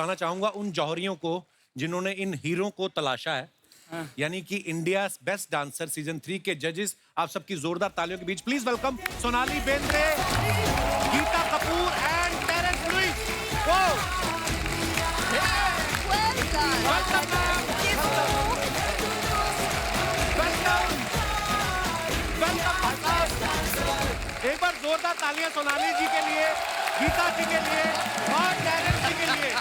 बताना चाहूंगा उन जौहरियों को जिन्होंने इन हीरो को तलाशा है, यानी कि इंडिया बेस्ट डांसर सीजन 3 के जजेस। आप सबकी जोरदार तालियों के बीच please welcome Sonali Bendre, Geeta Kapoor and Terence Lewis. एक बार जोरदार तालियां सोनाली जी के लिए, गीता जी के लिए और टेरेंस जी के लिए।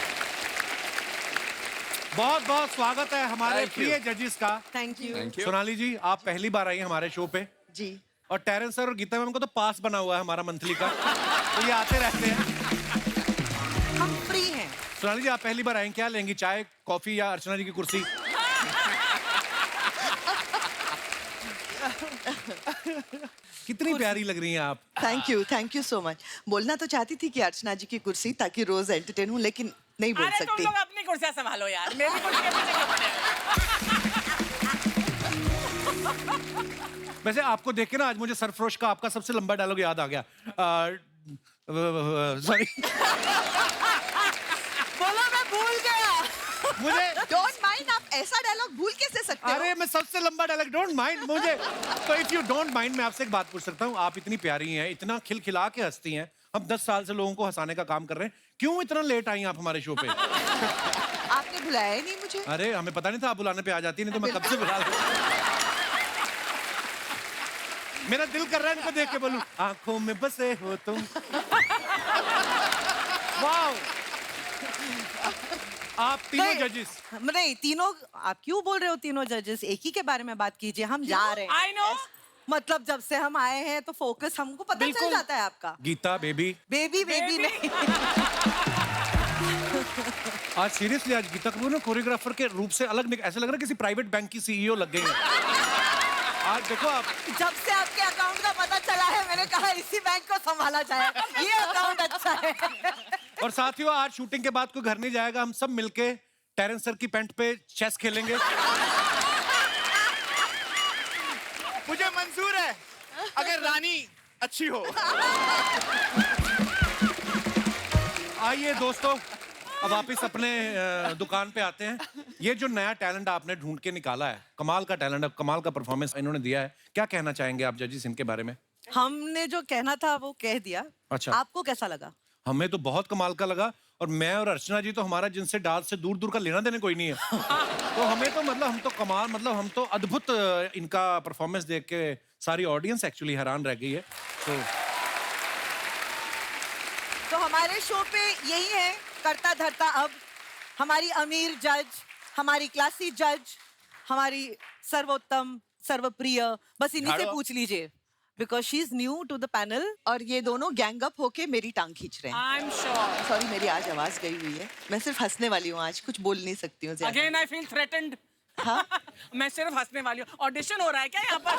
बहुत बहुत स्वागत है हमारे प्रिय जजेस का। Thank you. सोनाली जी, आप पहली बार आई हैं हमारे शो पे जी। और टेरेंस सर और गीता मैम को तो पास बना हुआ है हमारा मंथली का, तो ये आते रहते हैं। हम फ्री हैं। सोनाली जी, आप पहली बार आई, क्या लेंगी, चाय कॉफी या अर्चना जी की कुर्सी? कितनी प्यारी लग रही हैं आप। Thank you so much. बोलना तो चाहती थी कि अर्चना जी की कुर्सी, ताकि रोज एंटरटेन हूँ, लेकिन नहीं बोल सकती। तुम लोग अपनी कुर्सियां संभालो यार, मेरी कुर्सी के पीछे क्यों पड़े? वैसे आपको देख के ना आज मुझे सरफरोश का आपका सबसे लंबा डायलॉग याद आ गया। सॉरी, बोलो, मैं भूल गया। मुझे डोंट माइंड, आप ऐसा डायलॉग भूल कैसे सकते हो? अरे मैं सबसे लंबा डायलॉग, डोंट माइंड मुझे। तो इफ यू डोंट माइंड, मैं आपसे एक बात पूछ सकता हूँ? आप इतनी प्यारी हैं, इतना खिलखिला के हंसती हैं, हम 10 साल से लोगों को हंसाने का काम कर रहे हैं, क्यों इतना लेट आई आप हमारे शो पे? आपने बुलाया ही नहीं मुझे। अरे हमें पता नहीं था आप बुलाने पे आ जाती, नहीं तो मैं कब से बुला रहा। मेरा दिल कर रहा है इनको देख के बोलूं, आंखों में बसे हो तुम। वाओ, आप तीनों जजेस। नहीं, तीनों आप क्यों बोल रहे हो? तीनों जजेस एक ही के बारे में बात कीजिए। हम जा रहे हैं। I know। मतलब जब से हम आए हैं तो फोकस हमको पता चल जाता है आपका। गीता बेबी बेबी नहीं। आज सीरियसली, आज गीता कपूर ने कोरियोग्राफर के रूप से अलग, ऐसा लग रहा है किसी प्राइवेट बैंक की सीईओ लग गई है। आज देखो आप, जब से आपके अकाउंट का पता चला है, मैंने कहा इसी बैंक को संभाला जाए, ये अकाउंट अच्छा है। और साथियों, आज शूटिंग के बाद कोई घर नहीं जाएगा, हम सब मिलके टेरेंस सर की पेंट पे चेस खेलेंगे। मुझे मंजूर है, अगर रानी अच्छी हो। आइए दोस्तों, अब वापिस अपने दुकान पे आते हैं। ये जो नया टैलेंट आपने ढूंढ के निकाला है, कमाल का टैलेंट है, कमाल का परफॉर्मेंस इन्होंने दिया है, क्या कहना चाहेंगे आप जजेस इनके बारे में? हमने जो कहना था वो कह दिया। अच्छा, आपको कैसा लगा? हमें तो बहुत कमाल का लगा, और मैं और अर्चना जी तो हमारा जिनसे डांस से दूर दूर का लेना देने कोई नहीं है। तो हमें तो मतलब हम तो कमाल, मतलब हम तो अद्भुत इनका परफॉर्मेंस देख के सारी ऑडियंस एक्चुअली हैरान रह गई है। तो हमारे शो पे यही है, करता धरता अब हमारी अमीर जज, हमारी क्लासी जज, हमारी सर्वोत्तम सर्वप्रिय, बस इन्हीं से पूछ लीजिए, because she is new to the panel, और ये दोनों गैंग अप होके मेरी टांग खींच रहे हैं। I'm sure। सॉरी, मेरी आज आवाज गई हुई है, मैं सिर्फ हंसने वाली हूँ, आज कुछ बोल नहीं सकती हूँ ज्यादा। Again I feel threatened। हाँ? मैं सिर्फ हंसने वाली हूँ। ऑडिशन हो रहा है क्या यहाँ पर?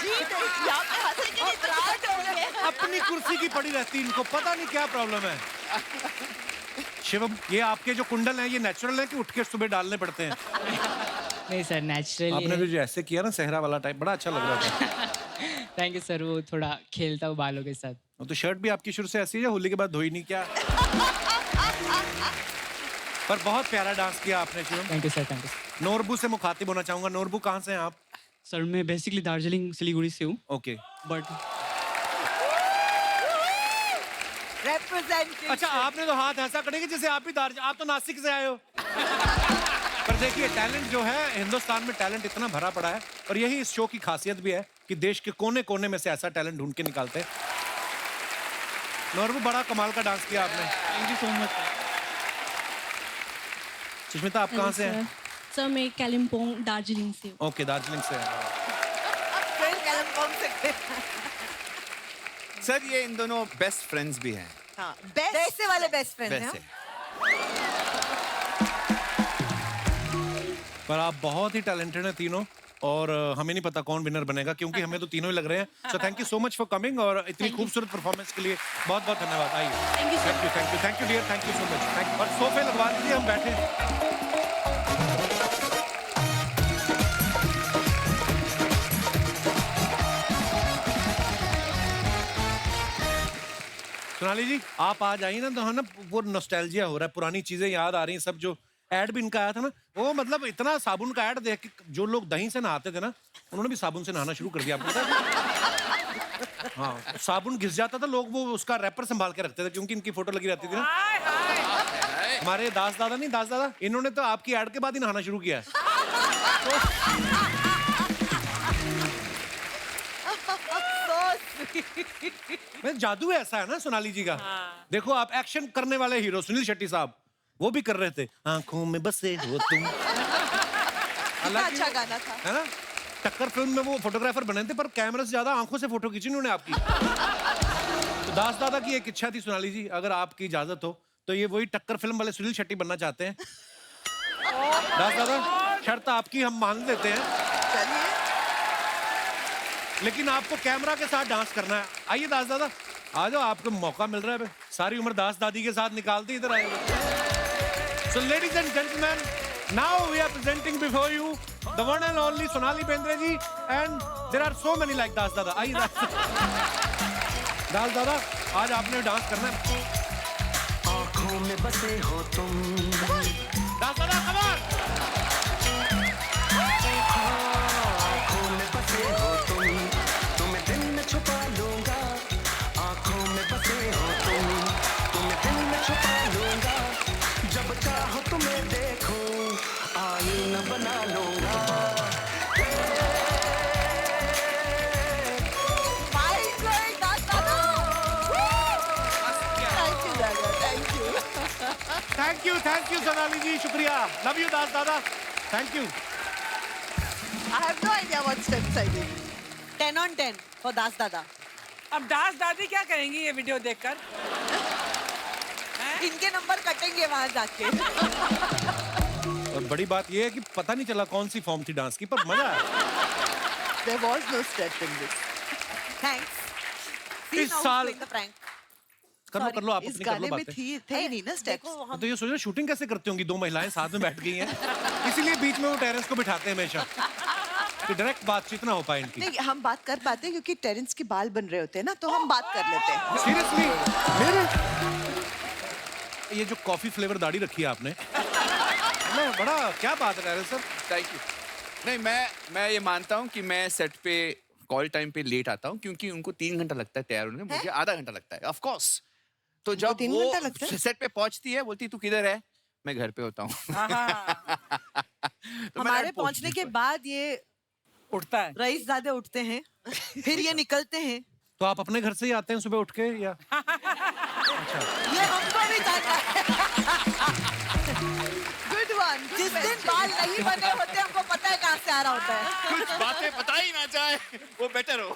जी, तो यहाँ पे हंसे के लिए तैयार हो गए। अपनी कुर्सी की पड़ी रहती, इनको पता नहीं क्या प्रॉब्लम है। शिवम, ये आपके जो कुंडल हैं, ये नेचुरल है कि उठ के सुबह डालने पड़ते हैं? नहीं सर, नेचुरल। आपने तो जो ऐसे किया ना सहरा वाला टाइप, बड़ा अच्छा लग रहा था। थैंक यू सर, वो थोड़ा खेलता हूँ बालों के साथ। तो शर्ट भी आपकी शुरू से ऐसी है, होली के बाद धोई नहीं क्या? पर बहुत प्यारा डांस किया आपने Shivam. Thank you sir, thank you. Norbu से मुखातिब होना चाहूंगा। नोरबू, कहाँ से हैं आप? सर मैं बेसिकली दार्जिलिंग सिलीगुड़ी से हूँ, ओके। But Representation। अच्छा, आपने तो हाथ ऐसा करेंगे जैसे आप तो नासिक से आए हो। पर देखिए, टैलेंट जो है, हिंदुस्तान में टैलेंट इतना भरा पड़ा है, और यही इस शो की खासियत भी है कि देश के कोने कोने में से ऐसा टैलेंट ढूंढ के निकालते हैं। नोरबू, बड़ा कमाल का डांस किया आपने। Thank you so much. Sushmita, आप कहाँ से हैं? सर मैं कालिम्पोंग दार्जिलिंग से हूँ। ओके, दार्जिलिंग से हैं। फिर कालिम्पोंग से। सर, ये इन दोनों बेस्ट फ्रेंड्स भी हैं। हाँ, वैसे वाले बेस्ट फ्रेंड हैं। वैसे पर आप बहुत ही टैलेंटेड हैं तीनों, और हमें नहीं पता कौन विनर बनेगा, क्योंकि हमें तो तीनों ही लग रहे हैं। So thank you so much for coming, और इतनी खूबसूरत परफॉर्मेंस के लिए बहुत बहुत धन्यवाद। आइए, thank you sir. Thank you dear, thank you so much. और सोफे लगवा दीजिए, हम बैठे। सोनाली जी आप आज आई ना तो है ना वो नॉस्टैल्जिया हो रहा है, पुरानी चीजें याद आ रही हैं सब। जो एड भी इनका आया था ना वो मतलब इतना साबुन का एड देख के जो लोग दही से नहाते थे ना उन्होंने भी साबुन से नहाना शुरू कर दिया, आपको पता है? हाँ, साबुन घिस जाता था, लोग वो उसका रैपर संभाल के रखते थे क्योंकि इनकी फोटो लगी रहती थी ना। हाय हाय हमारे दास दादा नहीं, दास दादा इन्होंने तो आपकी एड के बाद ही नहाना शुरू किया है। मैं जादू ऐसा है ना सोनाली जी का। देखो आप एक्शन करने वाले हीरो सुनील शेट्टी साहब वो भी कर रहे थे, आंखों में बसे हो तुम। हालांकि अच्छा गाना था। है ना, टक्कर फिल्म में वो फोटोग्राफर बने थे पर कैमरे से ज्यादा आंखों से फोटो खींची उन्होंने आपकी। तो दास दादा की एक इच्छा थी सोनाली जी, अगर आपकी इजाजत हो तो ये वही टक्कर फिल्म वाले सुनील शेट्टी बनना चाहते हैं। दास दादा शर्त आपकी हम मान लेते हैं, लेकिन आपको कैमरा के साथ डांस करना है। आइए दास दादा आ जाओ, आपको मौका मिल रहा है। सारी उम्र दास दादी के साथ निकालते इधर आए। So ladies and gentlemen, now we are presenting before you the one and only Sonali Bendre ji, and there are so many like Das Dada. आइए दास दादा आज आपने डांस करना है। आँखों में बसे हो तुम, दास दादा come on! आँखों में बसे हो तुम, तुम्हें दिल में छुपा लूंगा। आँखों में बसे हो तुम, तुम्हें दिल में छुपा लूंगा। जब चाहो तुम्हें देखूं, आईना बना लूंगा। Thank you Sonali ji, शुक्रिया। Love you दास दादा, thank you। I have no idea what steps I did. 10 on 10 for Das Dada. अब दास दादी क्या कहेंगी ये वीडियो देखकर? इनके नंबर कटेंगे वहां जाके। और बड़ी बात ये है कि पता नहीं चला कौन सी फॉर्म थी डांस की, पर मजा आया। There was no step in this. Thanks. See इस now who's साल- playing the prank. कर लो आप इस अपनी कर लो गाने में बातें। थे ही नहीं ना स्टेप्स। तो ये सोचो शूटिंग कैसे करती होंगी, दो महिलाएं साथ में बैठ गई हैं, इसीलिए बीच में वो टेरेस को बिठाते हैं हमेशा कि डायरेक्ट बातचीत ना हो पाए इनकी। नहीं हम बात कर पाते हैं क्योंकि टेरेंस के बाल बन रहे होते हैं ना, तो हम बात कर लेते हैं। सीरियसली मेरे ये जो कॉफी फ्लेवर दाढ़ी रखी है आपने, ना बड़ा क्या बात है टेरेस सर। Thank you. नहीं मैं ये मानता हूँ कि मैं सेट पे कॉल टाइम पे लेट आता हूँ क्योंकि उनको 3 घंटा लगता है तैयार होने में, मुझे आधा घंटा लगता है ऑफ कोर्स। तो जब 3 वो घंटा लगता है? सेट पे पहुंचती है बोलती तू किधर है, मैं घर पे होता हूँ। तो मैं हमारे डायरेक्ट पहुंचने के बाद ये उठता है। रईसजादे उठते हैं, फिर ये निकलते हैं। तो आप अपने घर से ही आते हैं सुबह उठ के या? ये हमको भी जानना है। Good one. जिस दिन बाल नहीं बने होते हमको पता है कहाँ से आ रहा होता है। कुछ बातें पता ही ना जाए वो बेटर हो।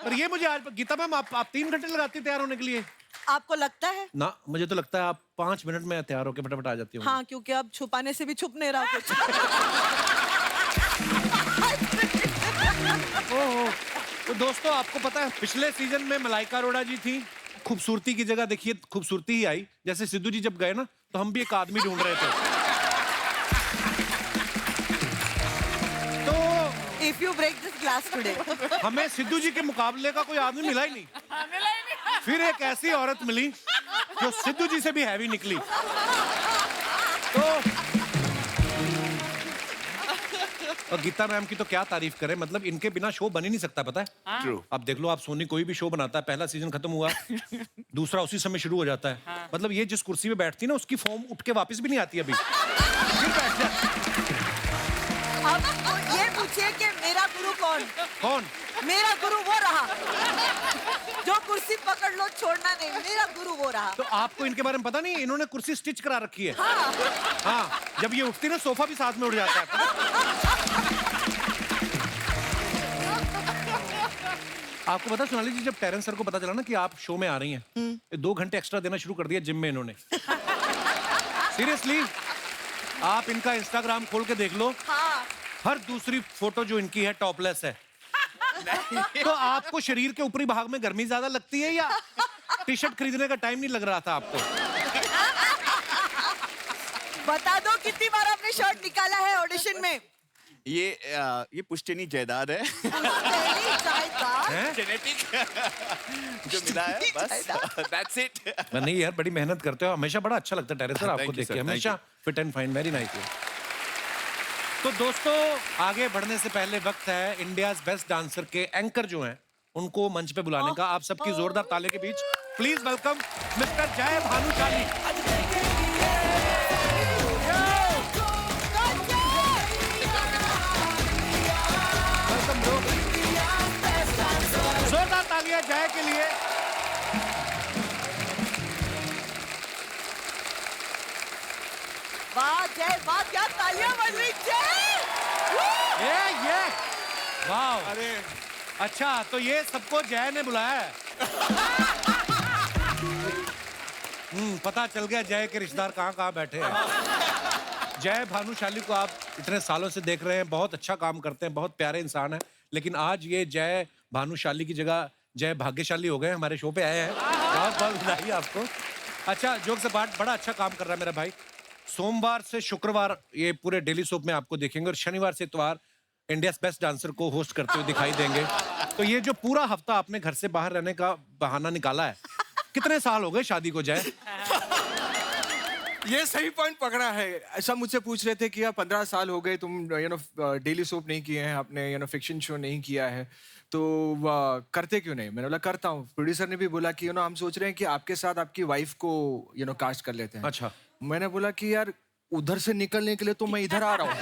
पर ये मुझे आज गीता मैम आप 3 घंटे लगाती है तैयार होने के लिए? आपको लगता है? ना मुझे तो लगता है आप 5 मिनट में तैयार होकर फटाफट आ जाती हो। हाँ, क्योंकि अब छुपाने से भी छुप नहीं रहा कुछ। ओह, तो दोस्तों आपको पता है पिछले सीजन में मलाइका अरोड़ा जी थी, खूबसूरती की जगह देखिए खूबसूरती ही आई। जैसे सिद्धू जी जब गए ना तो हम भी एक आदमी ढूंढ रहे थे। तो If you break this glass today, हमें सिद्धू जी के मुकाबले का कोई आदमी मिला ही नहीं। फिर एक ऐसी औरत मिली जो सिद्धू जी से भी हैवी निकली। तो और गीता मैम की तो क्या तारीफ करें, मतलब इनके बिना शो बन ही नहीं सकता, पता है। True. अब देख लो आप, सोनी कोई भी शो बनाता है, पहला सीजन खत्म हुआ दूसरा उसी समय शुरू हो जाता है। मतलब ये जिस कुर्सी पे बैठती है ना उसकी फॉर्म उठ के वापस भी नहीं आती अभी, फिर बैठ जाती। अब ये पूछिए कि मेरा गुरु कौन? कौन? मेरा गुरु वो रहा जो कुर्सी पकड़ लो छोड़ना नहीं, मेरा गुरु वो रहा। तो आपको इनके बारे में पता नहीं, इन्होंने कुर्सी स्टिच करा रखी है। हाँ, जब ये उठती ना सोफा भी साथ में उठ जाता है। आपको पता सोनाली जी, जब टेरेंस सर को पता चला ना कि आप शो में आ रही हैं, 2 घंटे एक्स्ट्रा देना शुरू कर दिया जिम में इन्होंने। सीरियसली आप इनका इंस्टाग्राम खोल के देख लो, हर दूसरी फोटो जो इनकी है टॉपलेस है। तो आपको शरीर के ऊपरी भाग में गर्मी ज्यादा लगती है या टी शर्ट खरीदने का टाइम नहीं लग रहा था आपको? बता दो कितनी बार आपने शर्ट निकाला है ऑडिशन में? ये पुश्तैनी जायदाद है तेरी जायदाद। हैं? जेनेटिक जो मिला है बस दैट्स इट नहीं यार, बड़ी मेहनत करते हो, हमेशा बड़ा अच्छा लगता है टेरेस सर Thank आपको you, देख sir, के, thank हमेशा fit and fine, very nice. तो दोस्तों, आगे बढ़ने से पहले वक्त है इंडियाज बेस्ट डांसर के एंकर जो हैं उनको मंच पे बुलाने का। आप सबकी जोरदार ताले के बीच प्लीज वेलकम मिस्टर जय भानुशाली। वेलकम ब्रो, जोरदार तालियां जय के लिए। वाह जय, वाह क्या तालियां बज रही जय। ये वाह, अरे अच्छा, तो ये सबको जय ने बुलाया है। पता चल गया जय के रिश्तेदार कहाँ कहाँ बैठे हैं। जय भानुशाली को आप इतने सालों से देख रहे हैं, बहुत अच्छा काम करते हैं, बहुत प्यारे इंसान है, लेकिन आज ये जय भानुशाली की जगह जय भाग्यशाली हो गए, हमारे शो पे आए हैं। बहुत बहुत बधाई आपको। अच्छा, जोक से बात, बड़ा अच्छा काम कर रहा है मेरा भाई। सोमवार से शुक्रवार ये पूरे डेली सोप में आपको देखेंगे और शनिवार से इतवार इंडियाज बेस्ट डांसर को होस्ट करते हुए दिखाई देंगे। तो ये जो पूरा हफ्ता आपने घर से बाहर रहने का बहाना निकाला है, कितने साल हो गए शादी को जय? ये सही पॉइंट पकड़ा है। ऐसा मुझसे पूछ रहे थे कि यार 15 साल हो गए, तुम डेली सोप नहीं किए हैं, आपने फिक्शन शो नहीं किया है, तो करते क्यों नहीं? मैंने बोला करता हूँ। प्रोड्यूसर ने भी बोला कि हम सोच रहे हैं कि आपके साथ आपकी वाइफ को कास्ट कर लेते हैं। अच्छा, मैंने बोला कि यार उधर से निकलने के लिए तो मैं इधर आ रहा हूँ।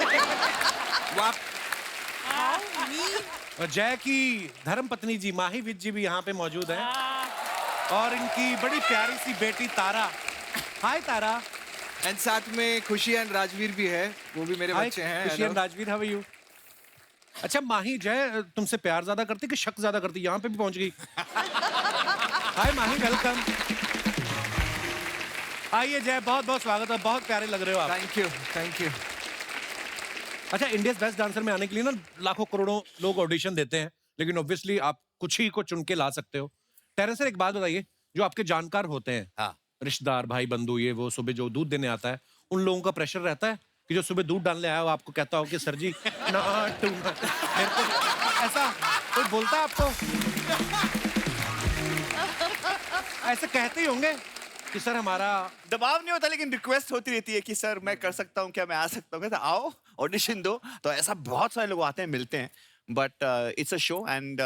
और जय की धर्म पत्नी जी माही विज जी भी यहाँ पे मौजूद हैं और इनकी बड़ी प्यारी सी बेटी तारा। हाय तारा। एंड साथ में खुशी एंड राजवीर भी है, वो भी मेरे बच्चे हैं। Khushi and Rajveer, how are you? अच्छा, माही जय तुमसे प्यार ज्यादा करती कि शक ज्यादा करती? यहाँ पे भी पहुंच गई। हाय माही, वेलकम। आइए जय, बहुत बहुत स्वागत है, बहुत प्यारे लग रहे हो आप। Thank you, thank you. अच्छा, इंडियाज बेस्ट डांसर में आने के लिए ना लाखों करोड़ों लोग ऑडिशन देते हैं, लेकिन ऑब्वियसली आप कुछ ही को चुन के ला सकते हो। टेरेंस सर, एक बात बताइए, जो आपके जानकार होते हैं, हाँ। रिश्तेदार, भाई बंधु, ये वो, सुबह जो दूध देने आता है, उन लोगों का प्रेशर रहता है कि जो सुबह दूध डालने आया हो आपको कहता हो कि सर जी ना मेरे को, ऐसा कोई बोलता है आपको? ऐसे कहते ही होंगे कि सर हमारा दबाव नहीं होता, लेकिन रिक्वेस्ट होती रहती है कि सर मैं कर सकता हूँ क्या, मैं आ सकता हूँ क्या? तो आओ ऑडिशन दो। तो ऐसा बहुत सारे लोग आते हैं, मिलते हैं, but it's a show and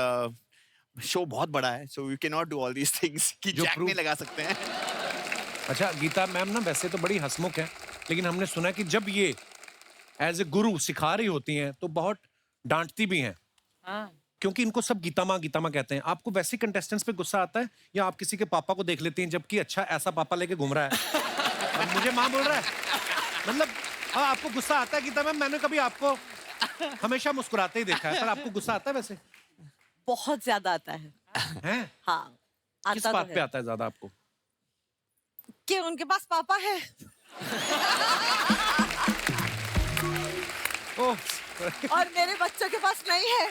show बहुत बड़ा है, so you can not do all these things कि जो जैक नहीं लगा सकते हैं। अच्छा, गीता मैम ना वैसे तो बड़ी हंसमुख है, लेकिन हमने सुना है कि जब ये एज ए गुरु सिखा रही होती हैं तो बहुत डांटती भी हैं, क्योंकि इनको सब गीता माँ कहते हैं। आपको वैसे कंटेस्टेंट्स पे गुस्सा आता है या आप किसी के पापा को देख लेती हैं जबकि अच्छा ऐसा पापा लेके घूम रहा है और मुझे माँ बोल रहा है? मतलब आपको गुस्सा आता है गीता मैम? मैंने कभी आपको हमेशा मुस्कुराते ही देखा है, पर आपको गुस्सा आता है वैसे? बहुत ज्यादा आता है। हैं? हाँ, किस आता बात तो पे है आता है ज्यादा आपको? कि उनके पास पापा है। ओह, और मेरे बच्चों के पास नहीं है।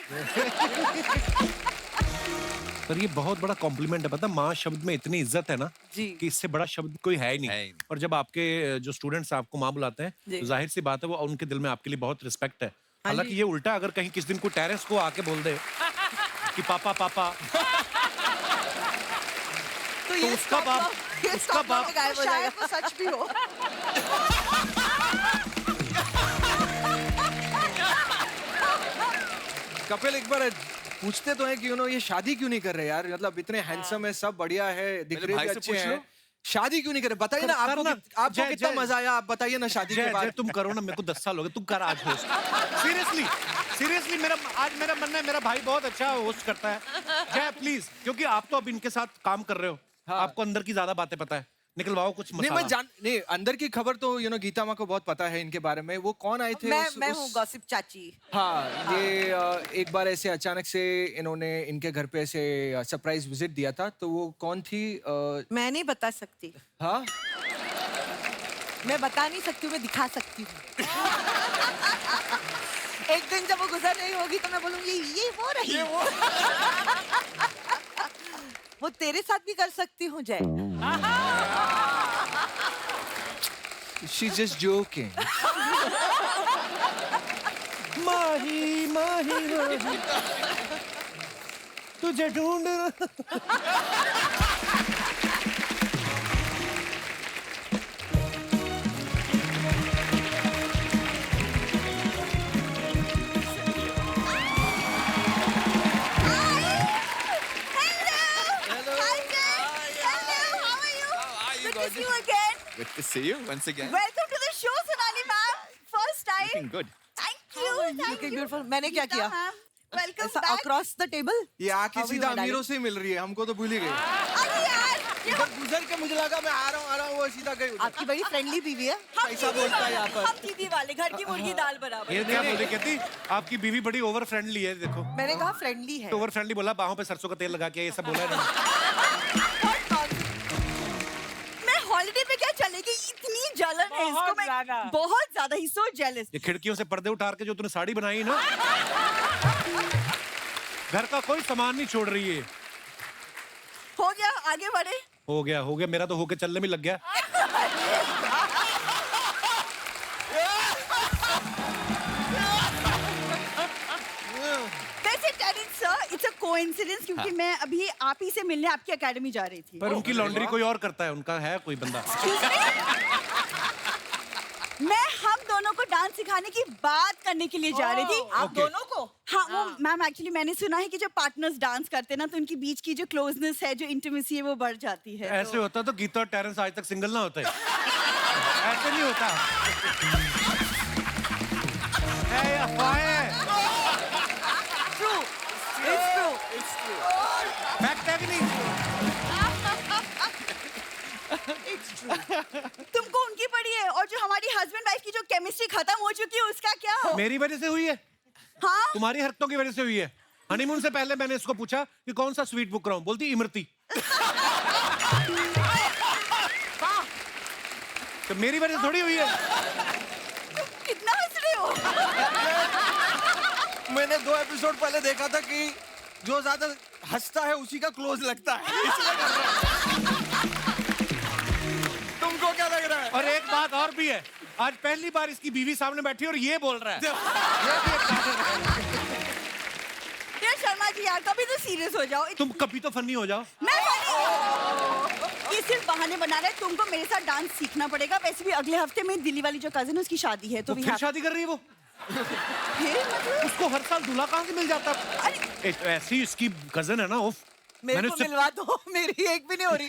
पर ये बहुत बड़ा कॉम्प्लीमेंट है, पता, माँ शब्द में इतनी इज्जत है ना जी। कि इससे बड़ा शब्द कोई है ही नहीं। है ही नहीं। और जब आपके जो स्टूडेंट्स आपको माँ बुलाते हैं जी। तो जाहिर सी बात है वो उनके दिल में आपके लिए बहुत रिस्पेक्ट है। हालांकि जी। ये उल्टा, अगर कहीं किस दिन को टेरेस को आके बोल दे कि पापा पापा, तो ये उसका बाप, उसका बाप गायब हो शायद जाएगा। वो सच भी हो। कपिल, एक बार पूछते तो हैं कि ये शादी क्यों नहीं कर रहे यार? मतलब इतने हैंडसम है, सब बढ़िया है, दिख मेरे रहे भाई भी से अच्छे पूछ हैं, लो। शादी क्यों नहीं करे? बताइए ना, आपको करना। आपको जय, कितना जय। मजा आया? आप बताइए ना शादी के जय बारे जय, तुम करो ना, मेरे को 10 साल हो गए, तुम कर आज होस्ट। सीरियसली सीरियसली, आज मेरा मन है, मेरा भाई बहुत अच्छा होस्ट करता है। जय प्लीज, क्योंकि आप तो अब इनके साथ काम कर रहे हो, हाँ। आपको अंदर की ज्यादा बातें पता है, निकलवाओ कुछ नहीं, मसाला। नहीं, अंदर की खबर तो गीता माँ को बहुत पता है इनके बारे में। वो कौन आए थे? मैं हूँ गॉसिप चाची। हाँ, ये एक बार ऐसे अचानक से इन्होंने इनके घर पे ऐसे सरप्राइज विजिट दिया था, तो वो कौन थी? मैं नहीं बता सकती। हाँ, मैं बता नहीं सकती हूँ, मैं दिखा सकती हूँ। एक दिन जब वो गुजर रही होगी तो मैं बोलूंगी ये वो रही। वो तेरे साथ भी कर सकती हूँ जय। she's just joking. माही माही माही तुझे ढूंढ Good to see you again. Good to see you once again. Welcome to the show, Sonali ma'am. First time. Looking good. Thank you. Looking beautiful. मैंने क्या किया? Welcome ऐसा back. across the table? ये आके How are you, सीधा my darling? अमीरों से ही मिल रही है, हमको तो भूल ही गई। अरे यार, इधर गुजर के मुझे लगा मैं आ रहा हूँ, वो सीधा गई उधर। आपकी बड़ी फ्रेंडली बीवी है। पैसा बोलता है यहाँ पर। हम दीदी वाले घर की मुर्गी दाल बराबर. ये क्या बोली कहती आपकी बीवी बड़ी ओवर फ्रेंडली है देखो मैंने कहा फ्रेंडली है। ओवर फ्रेंडली बोला बाहों पे सरसों का तेल लगा के ये सब बोला है मैं हॉलिडे पे क्या चलेगी इतनी जलन है इसको बहुत मैं ज्यादा। बहुत ज्यादा ही सो जेलस. ये खिड़कियों से पर्दे उतार के जो तूने साड़ी बनाई ना घर का कोई सामान नहीं छोड़ रही है हो गया आगे बढ़े. हो गया मेरा तो होके चलने में लग गया वैसे Terence sir it's a coincidence क्योंकि मैं अभी आप ही से मिलने आपकी एकेडमी जा रही थी. पर उनकी लॉन्ड्री कोई और करता है उनका है कोई बंदा मैं हम दोनों को डांस सिखाने की बात करने के लिए जा रही थी. आप Okay. दोनों को? हाँ वो मैम एक्चुअली मैंने सुना है कि जब पार्टनर्स डांस करते हैं ना तो उनके बीच की जो क्लोजनेस है जो इंटीमेसी है वो बढ़ जाती है. ऐसे होता तो गीता और टेरेंस आज तक सिंगल ना होते ऐसे नहीं होता है ये अफवाहें हैं। True it's true. फैक्ट है कि नहीं तुमको उनकी पड़ी है और जो हमारी हस्बैंड वाइफ की जो केमिस्ट्री खत्म हो चुकी है उसका क्या? मेरी वजह से हुई है हाँ तुम्हारी हरकतों की वजह से हुई है हनीमून से पहले मैंने इसको पूछा कि कौन सा स्वीट बुक कराऊं बोलती इमरती तो मेरी वजह से थोड़ी हुई है कितना हंस रहे हो. मैंने 2 एपिसोड पहले देखा था कि जो ज्यादा हंसता है उसी का क्लोज लगता है इसलिए कर रहा हूं। तुमको क्या लग रहा है? और एक बात और भी है आज पहली बार इसकी बीवी सामने बैठी और ये बोल रहा है ये भी एक कारण है। यार शर्मा जी यार कभी तो सीरियस हो जाओ. तुम कभी तो फनी हो जाओ मैं funny? ये सिर्फ बहाने बना रहा है. तुमको मेरे साथ डांस सीखना पड़ेगा. वैसे भी अगले हफ्ते में दिल्ली वाली जो कजिन है उसकी शादी है तो तो फिर शादी कर रही है वो फिर मतलब उसको हर साल दूल्हा कहाँ से मिल जाता अरे ऐसी इसकी कजन है ना उफ मेरे मैंने को उससे मिलवा दो मेरी एक भी नहीं हो रही.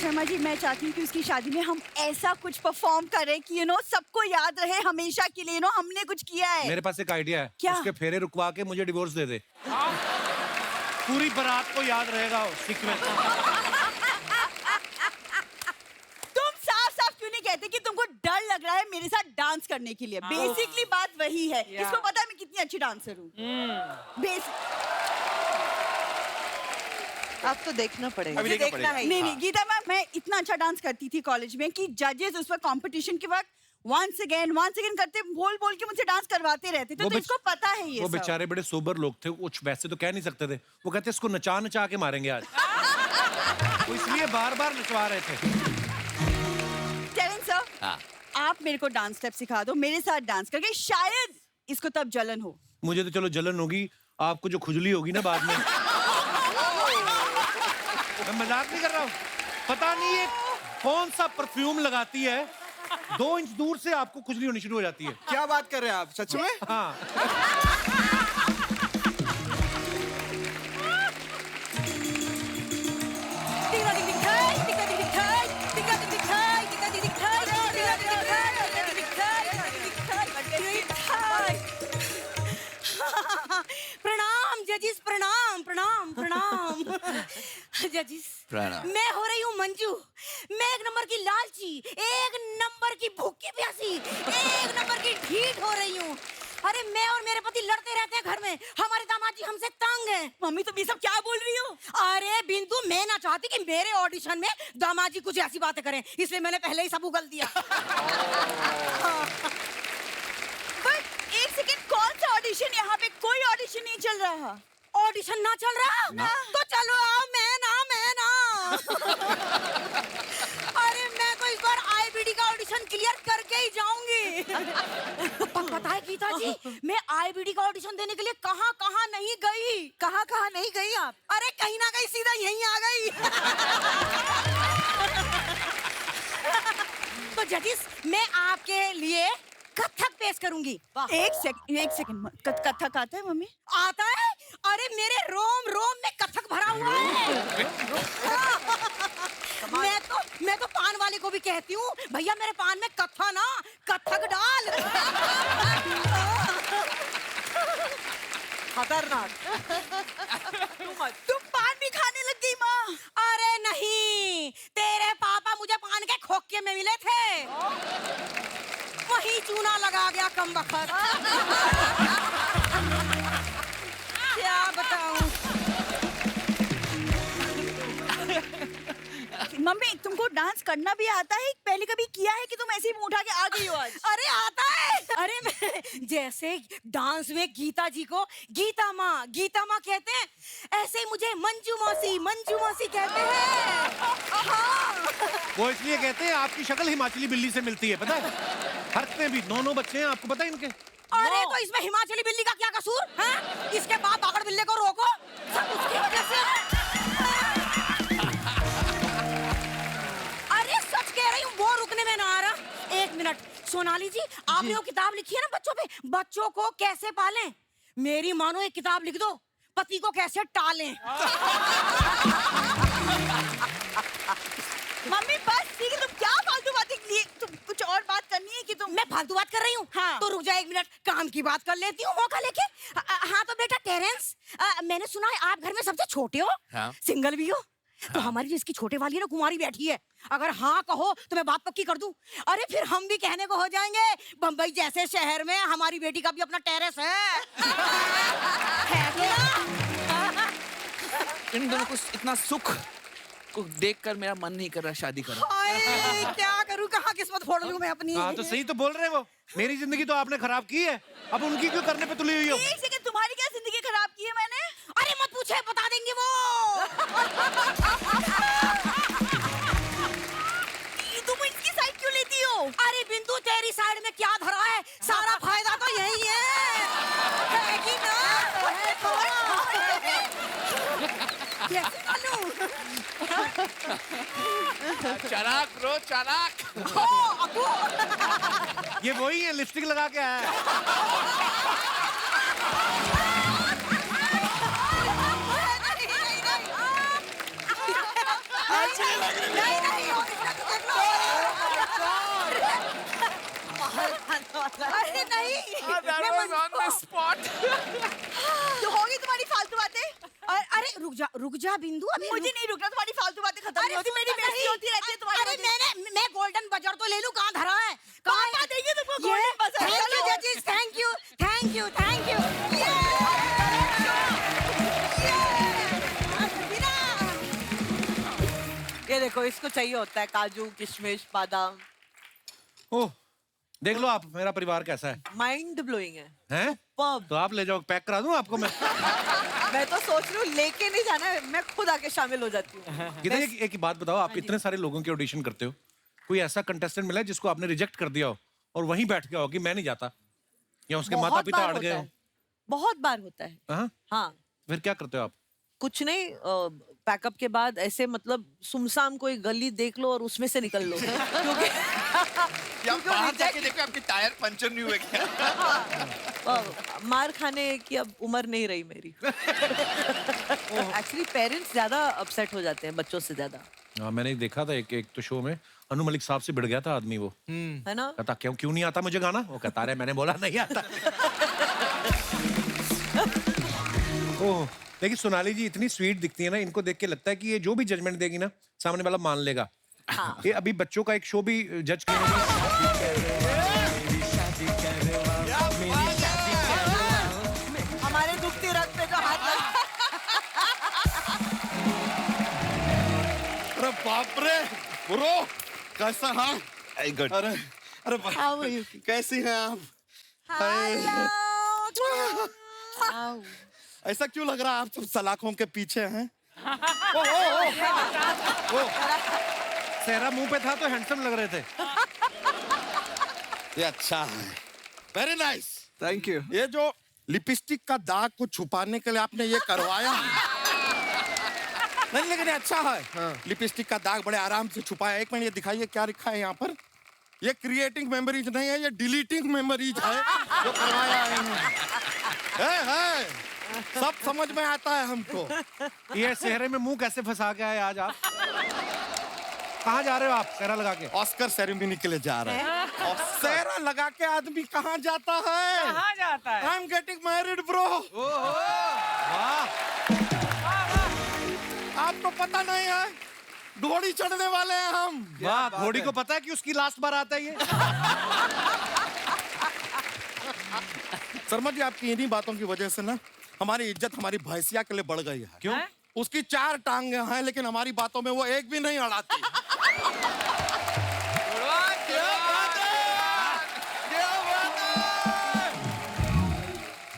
शर्मा जी मैं चाहती हूँ कि उसकी शादी में हम ऐसा कुछ परफॉर्म करें कि सबको याद रहे हमेशा के लिए हमने कुछ किया है. मेरे पास एक आइडिया है क्या? उसके फेरे रुकवा के मुझे डिवोर्स दे दे पूरी बारात को याद रहेगा सीक्वेंस तुम साफ साफ क्यों नहीं कहते कि तुमको डर लग रहा है मेरे साथ डांस करने के लिए? बेसिकली बात वही है. इसको पता है मैं कितनी अच्छी डांसर हूँ. आप तो देखना पड़ेगा. अभी मुझे देखना देखना पड़ेगा. है. नहीं नहीं गीता मैम मैं इतना अच्छा डांस करती थी कॉलेज में कि जजेस उस पर कंपटीशन के वक्त वंस अगेन करते बोल बोल के मुझसे डांस करवाते रहते थे. वो तो इसको पता है ये वो सब. बेचारे बड़े सोबर लोग थे कुछ वैसे तो कह नहीं सकते थे वो कहते इसको नचा नचा के मारेंगे आज वो इसलिए बार बार नचवा रहे थे टेरेंस सर हाँ. आप मेरे को डांस स्टेप सिखा दो. मेरे साथ डांस करके शायद इसको तब जलन हो. मुझे तो चलो जलन होगी आपको जो खुजली होगी ना बाद में मैं मजाक नहीं कर रहा हूँ पता नहीं ये कौन सा परफ्यूम लगाती है 2 इंच दूर से आपको खुजली होनी शुरू हो जाती है क्या बात कर रहे हैं आप सच में? हाँ प्रणाम जजिस प्रणाम प्रणाम प्रणाम जजिस प्रणाम. मैं हो रही हूँ मंजू. मैं 1 नंबर की लालची 1 नंबर की भूखी प्यासी 1 नंबर की ढीठ हो रही हूँ. अरे मैं और मेरे पति लड़ते रहते हैं घर में. हमारे दामाद जी हमसे तंग हैं. मम्मी तुम ये सब क्या बोल रही हो? अरे बिंदु मैं ना चाहती कि मेरे ऑडिशन में दामाद जी कुछ ऐसी बातें करें इसलिए मैंने पहले ही सब उगल दिया. बट एक सेकंड कौन सा ऑडिशन? यहाँ पे कोई ऑडिशन नहीं चल रहा. ऑडिशन ना चल रहा तो चलो आओ मैं ना अरे मैं तो इस बार आईबीडी का ऑडिशन क्लियर करके ही जाऊं. पता है गीता जी, मैं आईबीडी का ऑडिशन देने के लिए कहाँ कहाँ नहीं गई। कहाँ कहाँ नहीं गई आप? अरे कहीं ना कहीं सीधा यहीं आ गई। तो जजिस, मैं आपके लिए कथक पेश करूंगी। एक सेकंड कथक आता है मम्मी? आता है? अरे मेरे रोम रोम में कथक भरा हुआ है। मैं तो पान वाले को भी कहती हूँ, भैया मेरे पान में कथा ना कथक डाल। खतरनाक। तुम पान भी खाने लग गई माँ? अरे नहीं, तेरे पापा मुझे पान के खोखे में मिले थे, वही चूना लगा गया कमबख्त। क्या बताऊं। मम्मी तुमको डांस करना भी आता है? पहले कभी किया है कि तुम ऐसे ही मुंह उठा के आ गई हो आज? अरे आता है। अरे मैं जैसे डांस में गीता जी को गीता माँ कहते हैं, ऐसे ही मुझे मंजू मौसी कहते हैं। हाँ। वो इसलिए कहते हैं आपकी शक्ल हिमाचली बिल्ली से मिलती है, पता है? हरकतें भी, 9 बच्चे हैं, आपको पता है इनके? अरे तो इसमें हिमाचली बिल्ली का क्या कसूर है? इसके बाप बागड़ बिल्ले को रोको, सब उसकी वजह से। अरे सच कह रही हूँ, वो रुकने में ना आ रहा। 1 मिनट, सोनाली जी, आपने वो किताब लिखी है ना बच्चों पे, बच्चों को कैसे पालें, मेरी मानो एक किताब लिख दो, पति को कैसे टालें। मम्मी बस ठीक है, तुम क्या फालतू बातें लिए, तुम कुछ और बात करनी है कि तुम? मैं फालतू बात कर रही हूँ? हाँ। तो रुक जा 1 मिनट, काम की बात कर लेती हूँ मौका लेके। हाँ तो बेटा टेरेंस, मैंने सुना है आप घर में सबसे छोटे हो, हाँ। सिंगल भी हो। तो हमारी जिसकी छोटे वाली है ना, कुमारी बैठी है, अगर हाँ कहो तो मैं बात पक्की कर दूं। अरे फिर हम भी कहने को हो जाएंगे, बम्बई जैसे शहर में हमारी बेटी का भी अपना टेरेस है। है कि ना? इन दोनों को इतना सुख को देखकर मेरा मन नहीं कर रहा शादी करो। हाय, क्या करूं, कहाँ किस्मत फोड़ लूं मैं अपनी। हाँ तो सही तो बोल रहे हैं वो, मेरी जिंदगी तो आपने खराब की है, अब उनकी क्यों करने पे तुली हुई हो? एक सेकंड, तुम्हारी क्या जिंदगी खराब की है मैंने? अरे मत पूछे, बता देंगे वो। तुम इसकी साइड क्यों लेती हो? अरे बिंदु, तेरी साइड में क्या धरा है, सारा फायदा तो यही है कि ना? कैसे मालूम? चालाक ब्रो, चालाक। हो, अबू। ये वही है, लिपस्टिक लगा के आया है। अरे नहीं, तो होगी तुम्हारी फालतू बातें? अरे रुक जा बिंदु, अभी मुझे नहीं रुकना, तुम्हारी फालतू बातें खत्म नहीं होती, मेरी बेइज्जती होती रहती है तुम्हारी अरे वजह से। मैं गोल्डन बजर तो ले लूं, कहाँ धरा है? पापा देंगे तुमको गोल्डन बजर। थैंक यू जजिस, थैंक यू। ये देखो, इसको चाहिए होता है काजू किशमिश बादाम। ओह, देख लो आप मेरा परिवार कैसा है। माइंड ब्लोइंग है। हैं? पब। तो आप ले जाओ, पैक करा दूं आपको मैं। मैं तो सोच रही हूँ लेके नहीं जाना है, मैं खुद आके शामिल हो जाती हूँ। किधर एक ही बात बताओ, आप इतने सारे लोगों के ऑडिशन करते हो, कोई ऐसा कंटेस्टेंट मिला है जिसको आपने रिजेक्ट कर दिया हो और वहीं बैठ गया हो कि मैं नहीं जाता, या उसके बहुत माता पिता बार अड़ गए होता हो? है, बहुत बार होता है। हाँ? हाँ, फिर क्या करते हो आप? कुछ नहीं, पैकअप के बाद ऐसे मतलब सुमसाम कोई गली देख लो और उसमें से निकल लो। क्योंकि या बाहर जाके देखो आपके टायर पंचर नहीं हुए क्या? मार खाने की अब उम्र नहीं रही मेरी। एक्चुअली पेरेंट्स ज्यादा अपसेट हो जाते हैं बच्चों से ज्यादा, हाँ, मैंने देखा था एक तो शो में, अनु मलिक साहब से बिड़ गया था आदमी वो। है ना? कहता क्यों नहीं आता मुझे गाना? वो कहता, अरे मैंने बोला नहीं आता। ओह, लेकिन सोनाली जी इतनी स्वीट दिखती है ना, इनको देख के लगता है कि ये जो भी जजमेंट देगी ना, सामने वाला मान लेगा। हाँ। ये अभी बच्चों का एक शो भी जज किया। हमारे दुखती रथ पे जो हाथ लगा। अरे बाप रे ब्रो, कैसा? हाँ गुड। अरे अरे How are you? कैसी हैं आप? ऐसा क्यों लग रहा है आप सब सलाखों के पीछे हैं? सेहरा मुंह पे था तो हैंडसम लग रहे थे। ये अच्छा है, वेरी नाइस। Thank you. ये जो लिपस्टिक का दाग को छुपाने के लिए आपने ये करवाया नहीं, लेकिन ये अच्छा है। लिपस्टिक का दाग बड़े आराम से छुपाया। एक मिनट ये दिखाइए क्या लिखा है यहाँ पर। ये क्रिएटिंग मेमोरीज नहीं है, ये डिलीटिंग मेमोरीज है जो करवाया है। सब समझ में आता है हमको। ये सेहरे में मुंह कैसे फंसा के आए आज आप? कहाँ जा रहे हो आप सेहरा लगा के? ऑस्कर सेरेमनी के लिए जा रहे हैं। सेहरा लगा के आदमी कहाँ जाता है? कहाँ जाता है? I am getting married bro. वाह, आपको पता नहीं है, घोड़ी चढ़ने वाले हैं हम। वाह, घोड़ी को पता है कि उसकी लास्ट बार आता है ये? शर्मा जी, आपकी इन्हीं बातों की वजह से ना हमारी इज्जत हमारी भैंसिया के लिए बढ़ गई है। क्यों? उसकी 4 टांगे हैं, लेकिन हमारी बातों में वो एक भी नहीं अड़ाती।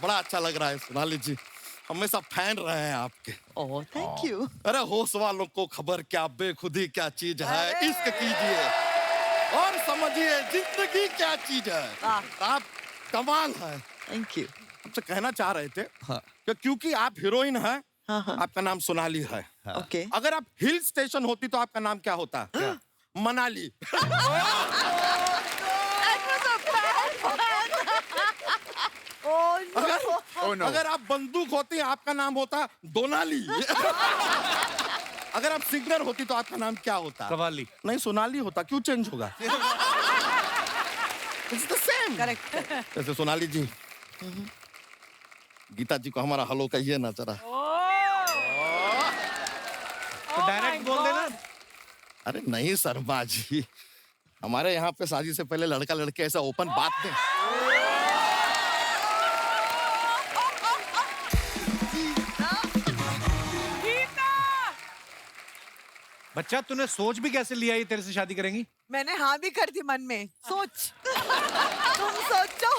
बड़ा अच्छा लग रहा है सोनाली जी, हमेशा फैन रहे हैं आपके। ओह थैंक यू। अरे होश वालों को खबर क्या बेखुदी क्या चीज है, इश्क कीजिए और समझिए जिंदगी क्या चीज है। आप कमाल है। Thank you. आपसे कहना चाह रहे थे कि क्योंकि आप हीरोइन हैं, आपका नाम सोनाली है। ओके। अगर आप हिल स्टेशन होती तो आपका नाम क्या होता? मनाली। अगर आप बंदूक होती आपका नाम होता दोनाली। अगर आप सिंगर होती तो आपका नाम क्या होता? कवाली। नहीं, सोनाली होता। क्यों चेंज होगा? It's the same. करेक्ट। जैसे सोनाली जी, गीता जी को हमारा हेलो कहिए ना जरा। तो डायरेक्ट बोल देना। अरे नहीं शर्मा जी, हमारे यहाँ पे शादी से पहले लड़का लड़के ऐसा ओपन बात नहीं। बच्चा, तूने सोच भी कैसे लिया ये तेरे से शादी करेंगी? मैंने हाँ भी कर दी मन में। सोच। तुम सोचो।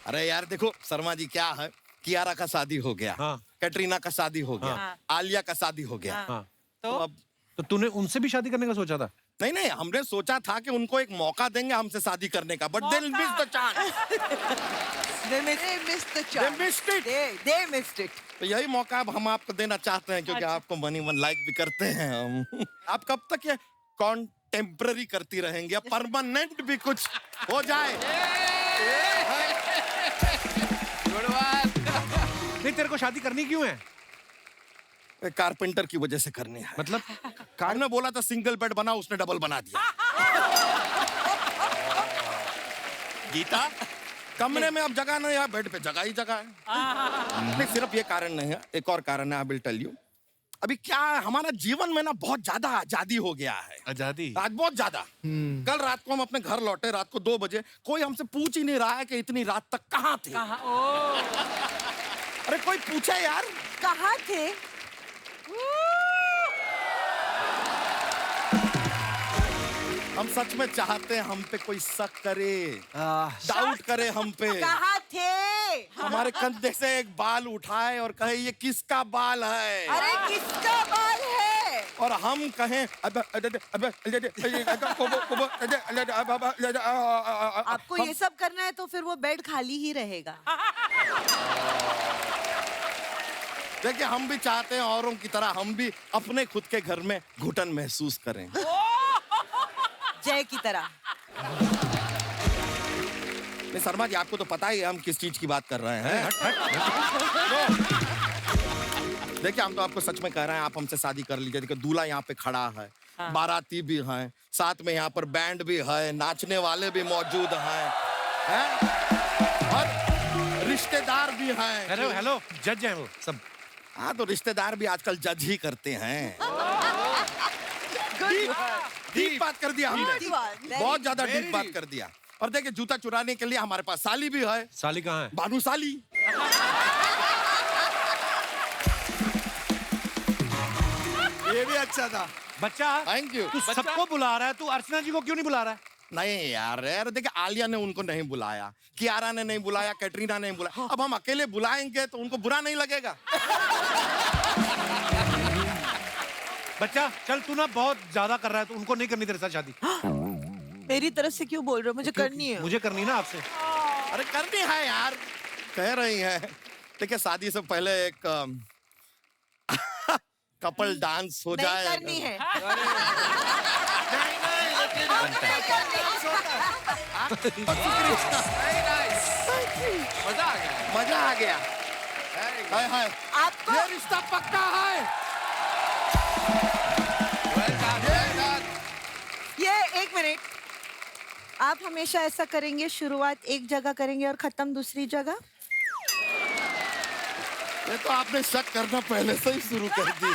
अरे यार देखो शर्मा जी, क्या है, कियारा का शादी हो गया, हाँ। कैटरीना का शादी हो गया, हाँ। आलिया का शादी हो गया। हाँ। तो अब तो तूने उनसे भी शादी करने का सोचा था? नहीं नहीं, हमने सोचा था कि उनको एक मौका देंगे हमसे शादी करने का, but they miss the chance. They missed the They chance. missed it. They missed it. तो यही मौका अब हम आपको देना चाहते हैं, क्योंकि आपको मनी मन लाइक भी करते हैं हम। आप कब तक ये कॉन्टेम्पररी करती रहेंगी, या परमानेंट भी कुछ हो जाए? नहीं, तेरे को शादी करनी क्यों है? कारपेंटर की वजह से करनी है। मतलब? कार ने बोला था सिंगल बेड बना, उसने डबल बना दिया। गीता, कमरे में अब जगह नहीं है, बेड पे जगह ही जगह है। नहीं, सिर्फ ये कारण नहीं है, एक और कारण है। I will tell you. अभी क्या है, हमारा जीवन में ना बहुत ज्यादा आजादी हो गया है। आजादी? आज बहुत ज्यादा। कल रात को हम अपने घर लौटे, रात को 2 बजे, कोई हमसे पूछ ही नहीं रहा है कि इतनी रात तक कहाँ थे। अरे कोई पूछे यार, कहाँ थे? हम सच में चाहते हैं हम पे कोई शक करे, डाउट करे हम पे, कहाँ थे? हमारे कंधे से एक बाल उठाए और कहे ये किसका बाल है। अरे किसका बाल है? और हम कहें आपको ये सब करना है तो फिर वो बेड खाली ही रहेगा। देखिए, हम भी चाहते हैं औरों की तरह हम भी अपने खुद के घर में घुटन महसूस करें। जय की तरह। नहीं शर्मा जी, आपको तो पता ही है हम किस चीज की बात कर रहे हैं। देखिए, हम तो आपको सच में कह रहे हैं, आप हमसे शादी कर लीजिए। देखिए, दूल्हा यहाँ पे खड़ा है, बाराती भी हैं, साथ में यहाँ पर बैंड भी है, नाचने वाले भी मौजूद हैं, और रिश्तेदार भी हैं। हेलो हेलो, जज हैं वो सब। हाँ, तो रिश्तेदार भी आजकल जज ही करते हैं। डीप बात कर दिया हमने, बहुत ज्यादा डीप बात कर दिया। और देखिए, जूता चुराने के लिए हमारे पास साली भी है। साली कहाँ है? भानु साली। ये भी अच्छा था। बच्चा, थैंक यू। तू सबको बुला रहा है, तू अर्चना जी को क्यों नहीं बुला रहा है? नहीं यार, देखिए, आलिया ने उनको नहीं बुलाया, कियारा ने नहीं बुलाया, कैटरीना ने नहीं बुलाया। अब हम अकेले बुलाएंगे तो उनको बुरा नहीं लगेगा। बच्चा चल, तू ना बहुत ज्यादा कर रहा है, तो उनको नहीं करनी तेरे साथ शादी। मेरी तरफ से क्यों बोल रहे हो? मुझे करनी है। मुझे करनी ना आपसे। अरे करनी है यार, कह रही है। देखिए शादी से पहले एक कपल डांस हो नहीं जाए। करनी है। मजा आ गया। मजा आ गया। हाय हाय, आपको ये रिश्ता पक्का है। ये एक मिनट, आप हमेशा ऐसा करेंगे, शुरुआत एक जगह करेंगे और खत्म दूसरी जगह? ये तो आपने शक करना पहले से ही शुरू कर दी।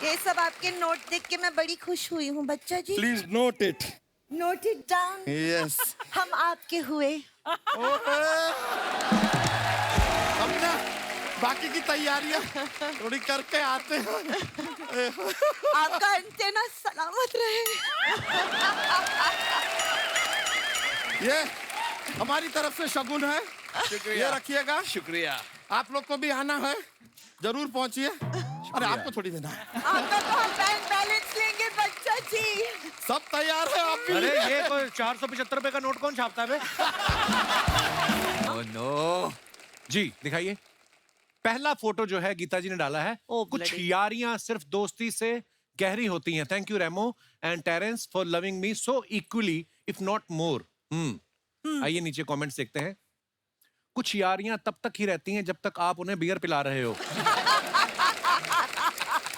ये सब आपके नोट देख के मैं बड़ी खुश हुई हूँ बच्चा जी। Please note it. Note it down. Yes. हम आपके हुए। हमने बाकी की तैयारियां थोड़ी करके आते हैं। आपका एंटेना सलामत रहे। ये हमारी तरफ से शगुन है, ये रखिएगा। शुक्रिया। आप लोग को भी आना है, जरूर पहुंचिए। अरे आपको थोड़ी देना है। आपका तो हम बैंक बैलेंस लेंगे बच्चा जी। सब तैयार है आप भी? अरे ये कोई 475 रुपए का नोट कौन छापता है बे? Oh no. जी दिखाइए। पहला फोटो जो है गीता जी ने डाला है, Oh, कुछ bloody. यारियां सिर्फ दोस्ती से गहरी होती हैं। Thank you Remo and Terence for loving me so equally if not more. आइए नीचे कमेंट्स देखते हैं। कुछ यारियां तब तक ही रहती हैं जब तक आप उन्हें बियर पिला रहे हो।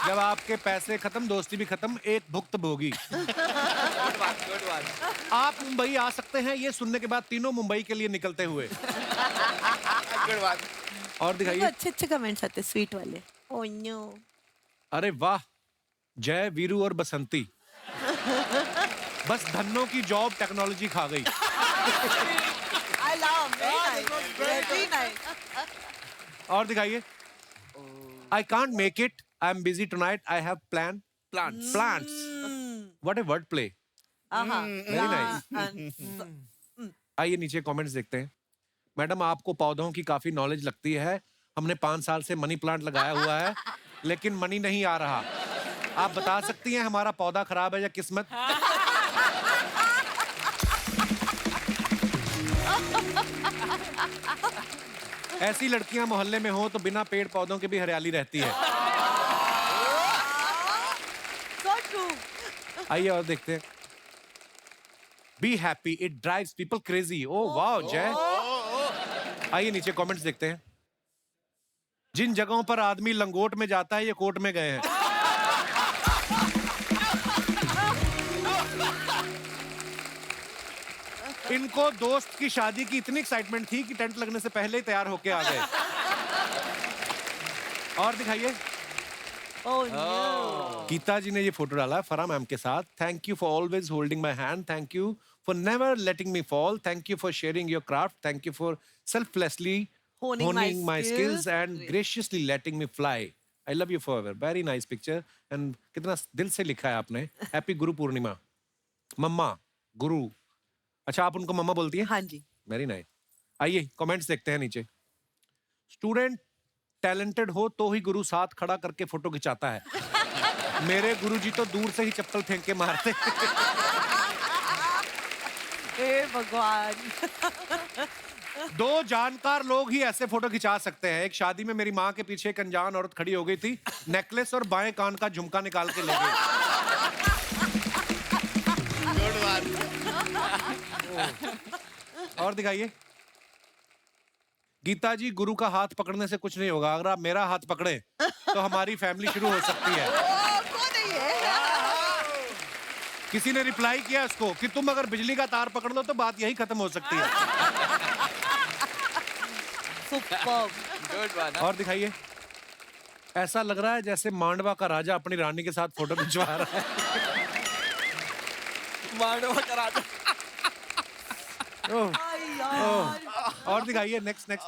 जब आपके पैसे खत्म, दोस्ती भी खत्म, एक भुक्त भोगी। आप मुंबई आ सकते हैं, ये सुनने के बाद तीनों मुंबई के लिए निकलते हुए। और दिखाइए। अच्छे अच्छे कमेंट्स आते, स्वीट वाले। Oh no. अरे वाह, जय वीरू और बसंती। बस धन्नों की जॉब टेक्नोलॉजी खा गई। I love, very nice. और दिखाइए। I can't make it. I'm busy tonight. I have Plants. plans. What a word play. Very nice. आइए नीचे कमेंट्स देखते हैं। मैडम आपको पौधों की काफी नॉलेज लगती है। हमने 5 साल से मनी प्लांट लगाया हुआ है, लेकिन मनी नहीं आ रहा। आप बता सकती हैं हमारा पौधा खराब है या किस्मत? ऐसी लड़कियां मोहल्ले में हो तो बिना पेड़ पौधों के भी हरियाली रहती है। So true. आइए और देखते हैं। Be happy, it drives people crazy. Oh वाह जय। आइए नीचे कमेंट्स देखते हैं। जिन जगहों पर आदमी लंगोट में जाता है ये कोर्ट में गए हैं। इनको दोस्त की शादी की इतनी एक्साइटमेंट थी कि टेंट लगने से पहले ही तैयार होके आ गए। और दिखाइए। Oh no. गीता जी ने ये फोटो डाला है फरा मैम के साथ। Thank you for always holding my hand, thank you for never letting me fall, thank you for sharing your craft, thank you for selflessly honing my skills and graciously letting me fly. I love you forever. Very nice picture and कितना दिल से लिखा है आपने। Happy Guru Purnima. मम्मा गुरु, अच्छा आप उनको मम्मा बोलती हैं? हाँ जी। Very nice. आइए कमेंट्स देखते हैं नीचे। स्टूडेंट टैलेंटेड हो तो ही गुरु साथ खड़ा करके फोटो खिंचाता है। मेरे गुरुजी तो दूर से ही चप्पल फेंक के मारते। हे भगवान। 2 जानकार लोग ही ऐसे फोटो खिंचा सकते हैं। एक शादी में मेरी माँ के पीछे एक अनजान औरत खड़ी हो गई थी, नेकलेस और बाएं कान का झुमका निकाल के ले गई। और दिखाइए। गीता जी गुरु का हाथ पकड़ने से कुछ नहीं होगा, अगर आप मेरा हाथ पकड़े तो हमारी फैमिली शुरू हो सकती है। किसी ने रिप्लाई किया उसको कि तुम अगर बिजली का तार पकड़ लो तो बात यही खत्म हो सकती है। Good one. और दिखाइए। ऐसा लग रहा है जैसे मांडवा का राजा अपनी रानी के साथ फोटो खिंचवा रहा है। मांडवा का राजा। और दिखाइए next next.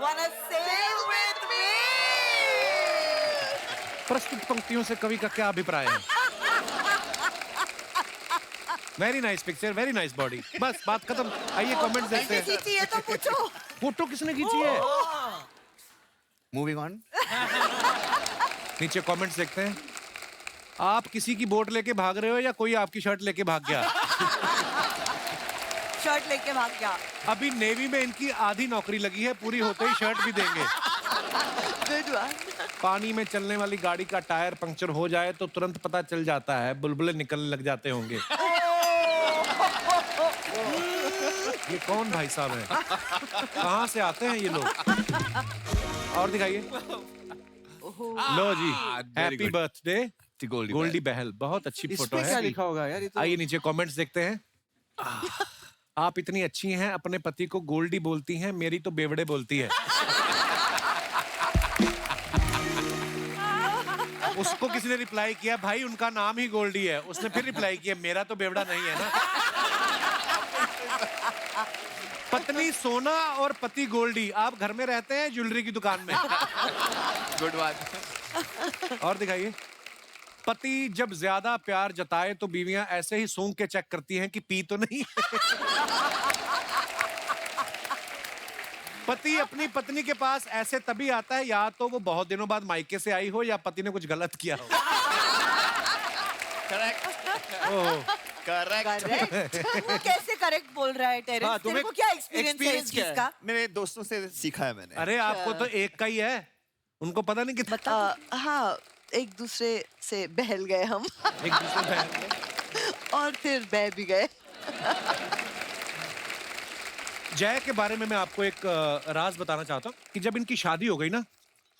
Wanna sail with me? प्रस्तुत पंक्तियों से कवि का क्या अभिप्राय है? Very nice picture, very nice body. बस बात खत्म। आइए कमेंट्स देखते हैं। खींची है तो पूछो। फोटो किसने खींची है? Moving on. नीचे कमेंट्स देखते हैं। आप किसी की बोट लेके भाग रहे हो या कोई आपकी शर्ट लेके भाग गया? शर्ट लेके भाग गया। अभी नेवी में इनकी आधी नौकरी लगी है, पूरी होते ही शर्ट भी देंगे। Good one. पानी में चलने वाली गाड़ी का टायर पंक्चर हो जाए तो तुरंत पता चल जाता है, बुलबुले निकलने लग जाते होंगे। ये कौन भाई साहब है? कहाँ से आते हैं ये लोग? और दिखाइए। लो जी, हैप्पी बर्थडे गोल्डी बहल। बहुत अच्छी इस फोटो पे क्या है। लिखा होगा यार? ये तो आइए नीचे कमेंट्स देखते हैं। आप इतनी अच्छी हैं, अपने पति को गोल्डी बोलती हैं, मेरी तो बेवड़े बोलती है। उसको किसी ने रिप्लाई किया, भाई उनका नाम ही गोल्डी है। उसने फिर रिप्लाई किया, मेरा तो बेवड़ा नहीं है ना। पत्नी सोना और पति गोल्डी। आप घर में रहते हैं ज्वेलरी की दुकान में। गुड बात। और दिखाइए। पति जब ज्यादा प्यार जताए तो बीवियां ऐसे ही सूंघ के चेक करती हैं कि पी तो नहीं। पति अपनी पत्नी के पास ऐसे तभी आता है या तो वो बहुत दिनों बाद मायके से आई हो या पति ने कुछ गलत किया हो। करेक्ट। वो कैसे करेक्ट बोल रहा है टेरेंस? हाँ, तेरे को क्या एक्सपीरियंस है इस चीज का? मेरे दोस्तों से सीखा है मैंने। अरे आपको तो एक का ही है, उनको पता नहीं कितना। हाँ, एक दूसरे से बहल गए हम। एक दूसरे बहन। और फिर बह भी गए। जय के बारे में मैं आपको एक राज बताना चाहता हूँ कि जब इनकी शादी हो गई ना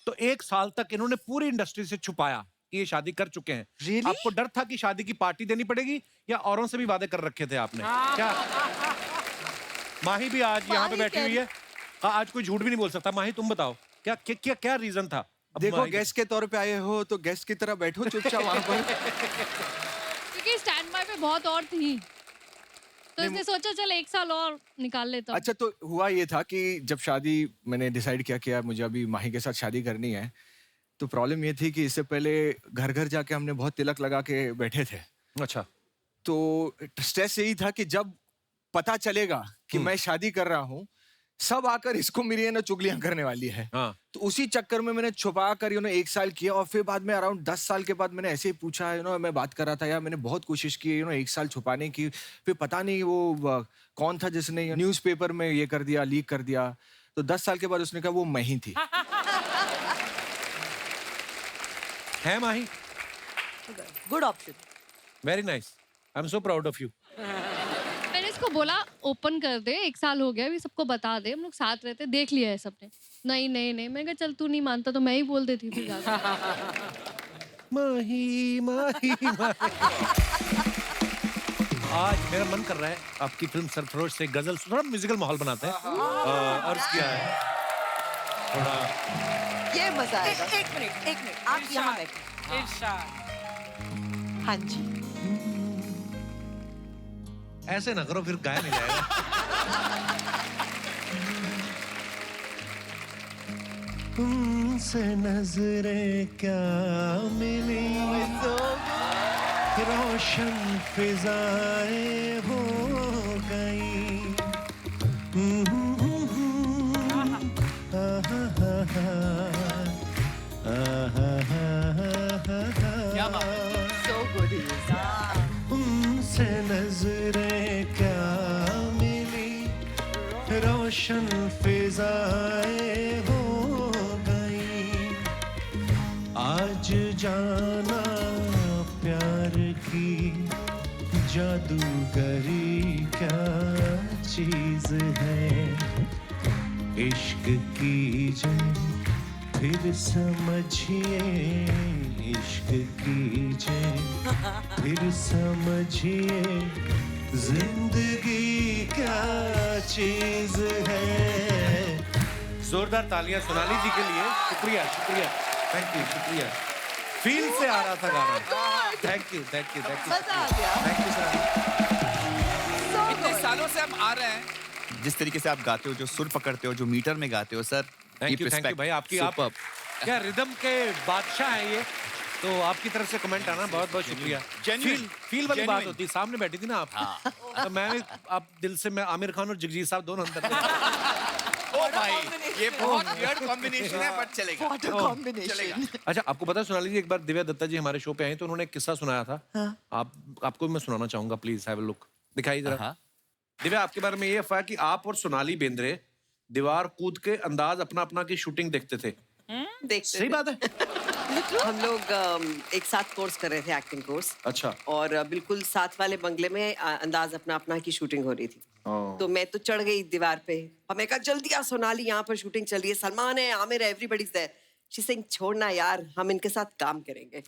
तो 1 साल तक इन्होंने पूरी इंडस्ट्री से छुपाया कि ये शादी कर चुके हैं। Really? आपको डर था कि शादी की पार्टी देनी पड़ेगी या औरों से भी वादे कर रखे थे आपने? क्या माही भी आज यहाँ पे बैठी हुई है? हाँ, आज कोई झूठ भी नहीं बोल सकता। माही तुम बताओ, क्या क्या क्या, क्या रीजन था? अब देखो, माही- गेस्ट के तौर पे आए हो तो गेस्ट की तरह बैठो चुपचाप वहां पर। क्योंकि स्टैंड बाय पे बहुत और थी, तो इसने सोचा चल 1 साल और निकाल लेता हूँ। अच्छा, तो हुआ ये था कि जब शादी मैंने डिसाइड किया कि यार मुझे अभी माही के साथ शादी करनी है, तो प्रॉब्लम ये थी कि इससे पहले घर घर जाके हमने बहुत तिलक लगा के बैठे थे। अच्छा। तो स्ट्रेस यही था कि जब पता चलेगा कि मैं शादी कर रहा हूँ, सब आकर इसको मेरी है ना चुगलियां करने वाली है। हाँ। तो उसी चक्कर में मैंने छुपा कर 1 साल किया और फिर बाद में अराउंड 10 साल के बाद मैंने ऐसे ही पूछा, मैं बात कर रहा था यार, मैंने बहुत कोशिश की 1 साल छुपाने की, फिर पता नहीं वो कौन था जिसने न्यूज़पेपर में ये कर दिया, लीक कर दिया। तो 10 साल के बाद उसने कहा वो मैं ही थी। है Mahi? Good option. Very nice, I am so proud of you. मैंने इसको बोला ओपन कर दे, 1 साल हो गया अभी, सबको बता दे, हम लोग साथ रहते, देख लिया है सबने। नहीं नहीं नहीं, मैं कहा चल तू नहीं मानता तो मैं ही बोल देती थी ज्यादा। माही माही माही। आज मेरा मन कर रहा है आपकी फिल्म सरफरोश से गजल, थोड़ा म्यूजिकल माहौल बनाते हैं। अर्ज किया है थोड़ा। ये मजा आएगा। एक मिनट, आप यहाँ बैठे। हाँ जी। ऐसे ना करो, फिर गाया नहीं जाएगा। तुमसे नजरें क्या मिली तो रोशन फिजाएं हो गई। क्या बात है? So good. उनसे नजरें क्या मिली, रोशन फिजाएं हो गई। आज जाना प्यार की जादूगरी क्या चीज है। इश्क कीजिए फिर समझिए, इश्क कीजिए फिर समझिए, जिंदगी क्या चीज है। जोरदार तालियां सोनाली जी के लिए। शुक्रिया शुक्रिया, थैंक यू, शुक्रिया। फील से आ रहा था गाना। Thank you thank you thank you मजा आ गया। Thank you sir. इतने सालों से हम आ रहे हैं। जिस तरीके से आप गाते हो, जो सुर पकड़ते हो, जो मीटर में गाते हो सर, थैंक यू भाई। आपकी आप क्या रिदम के बादशाह हैं ये। तो आपकी तरफ से कमेंट आना बहुत बहुत शुक्रिया। Genuine, फील वाली बात genuine। होती है, सामने बैठी थी ना आप। तो मैं भी, आप दिल से, मैं आमिर खान और जगजीत साहब दोनों अंदर थे। ओ भाई ये बहुत वियर्ड कॉम्बिनेशन है बट चलेगा What a combination. अच्छा, आपको पता है सोनाली जी, एक बार दिव्या दत्ता जी हमारे शो पे आई तो उन्होंने एक किस्सा सुनाया था। आपको भी मैं सुनाना चाहूंगा, प्लीज हैव अ लुक। दिखाइए जरा। दिव्या, आपके बारे में ये अफवाह कि आप और सोनाली बेंद्रे दीवार कूद के अंदाज अपना अपना की शूटिंग देखते थे। देखते सही बात है? हम लोग एक साथ कोर्स कर रहे थे, एक्टिंग कोर्स। अच्छा। और बिल्कुल साथ वाले बंगले में अंदाज अपना अपना की शूटिंग हो रही थी। तो मैं तो चढ़ गई दीवार पे। हमें कहा जल्दी आ सोनाली, यहाँ पर शूटिंग चल रही है, सलमान है, आमिर है, everybody is there. She saying छोड़ना यार, हम इनके साथ काम करेंगे।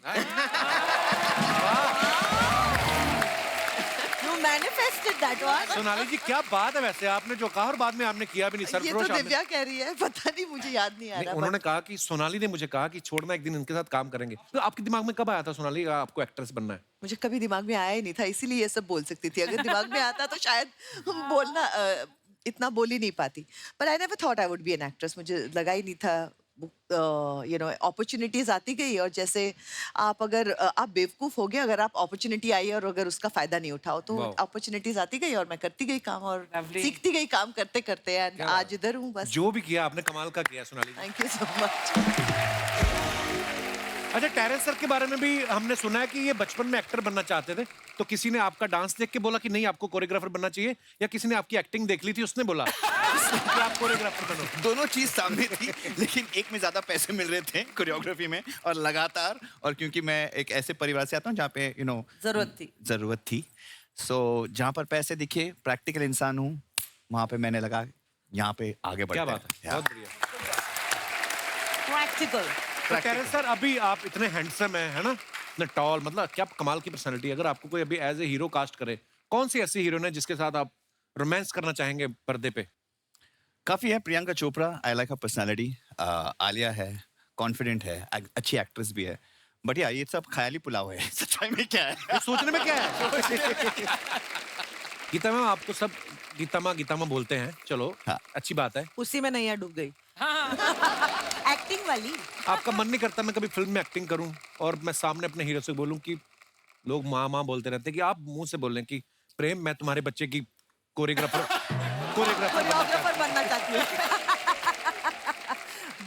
You manifested that one. Sonali जी, क्या बात है वैसे, आपने जो कहा और बाद में आपने किया भी नहीं। ये सरफरोश तो आपने- दिव्या कह रही है, पता नहीं, मुझे याद नहीं आ नहीं, रहा। उन्होंने कहा कि सोनाली ने मुझे कहा कि छोड़ना, एक दिन इनके साथ काम करेंगे। तो आपके दिमाग में कब आया था सोनाली आपको एक्ट्रेस बनना है? मुझे कभी दिमाग में आया ही नहीं था, इसीलिए ये सब बोल सकती थी। अगर दिमाग में आता तो शायद बोलना इतना बोल ही नहीं पाती। पर I never thought I would be an actress. मुझे लगा ही नहीं था। यू नो, अपॉर्चुनिटीज आती गई और जैसे आप बेवकूफ हो गए अगर आप अपॉर्चुनिटी आई और अगर उसका फायदा नहीं उठाओ, तो अपॉर्चुनिटीज आती गई और मैं करती गई काम और सीखती गई काम करते करते। एंड आज इधर हूँ बस। जो भी किया आपने कमाल का किया Sonali. Thank you so much. अच्छा, टेरेंस सर के बारे में भी हमने सुना है कि ये बचपन में एक्टर बनना चाहते थे, तो किसी ने आपका डांस देख के बोला कि नहीं आपको कोरियोग्राफर बनना चाहिए, या किसी ने आपकी एक्टिंग देख ली थी उसने बोला कि आप कोरियोग्राफर बनो? दोनों चीज सामने थी, लेकिन एक में ज्यादा पैसे मिल रहे थे कोरियोग्राफी में और लगातार, और क्योंकि मैं एक ऐसे परिवार से आता हूँ जहाँ पे जरूरत थी। सो जहाँ पर पैसे दिखे, प्रैक्टिकल इंसान हूँ, वहाँ पे मैंने लगा यहाँ पे आगे बढ़ते हैं। क्या बात है, बहुत बढ़िया। Practical. तो टेरेंस सर, अभी आप इतने हैंडसम हैं, है ना, इतने टॉल, मतलब क्या कमाल की पर्सनालिटी। अगर आपको कोई अभी एज ए हीरो कास्ट करे, कौन सी ऐसी हीरोइन है जिसके साथ आप रोमांस करना चाहेंगे पर्दे पे? काफी है। Priyanka Chopra, I like her personality. Alia है, कॉन्फिडेंट है, अच्छी एक्ट्रेस भी है। बट या ये सब ख्याली पुलाव है, सच्चाई में क्या है? तो सोचने में क्या है? गीता मैम, आपको सब गीता माँ बोलते हैं, चलो हाँ। अच्छी बात है। उसी में नैया डूब गई। एक्टिंग वाली। आपका मन नहीं करता मैं कभी फिल्म में एक्टिंग करूं और मैं सामने अपने हीरो से बोलूं कि लोग माँ बोलते रहते हैं कि आप मुंह से बोल रहे हैं कि प्रेम, मैं तुम्हारे बच्चे की कोरियोग्राफर बनना चाहती हूँ।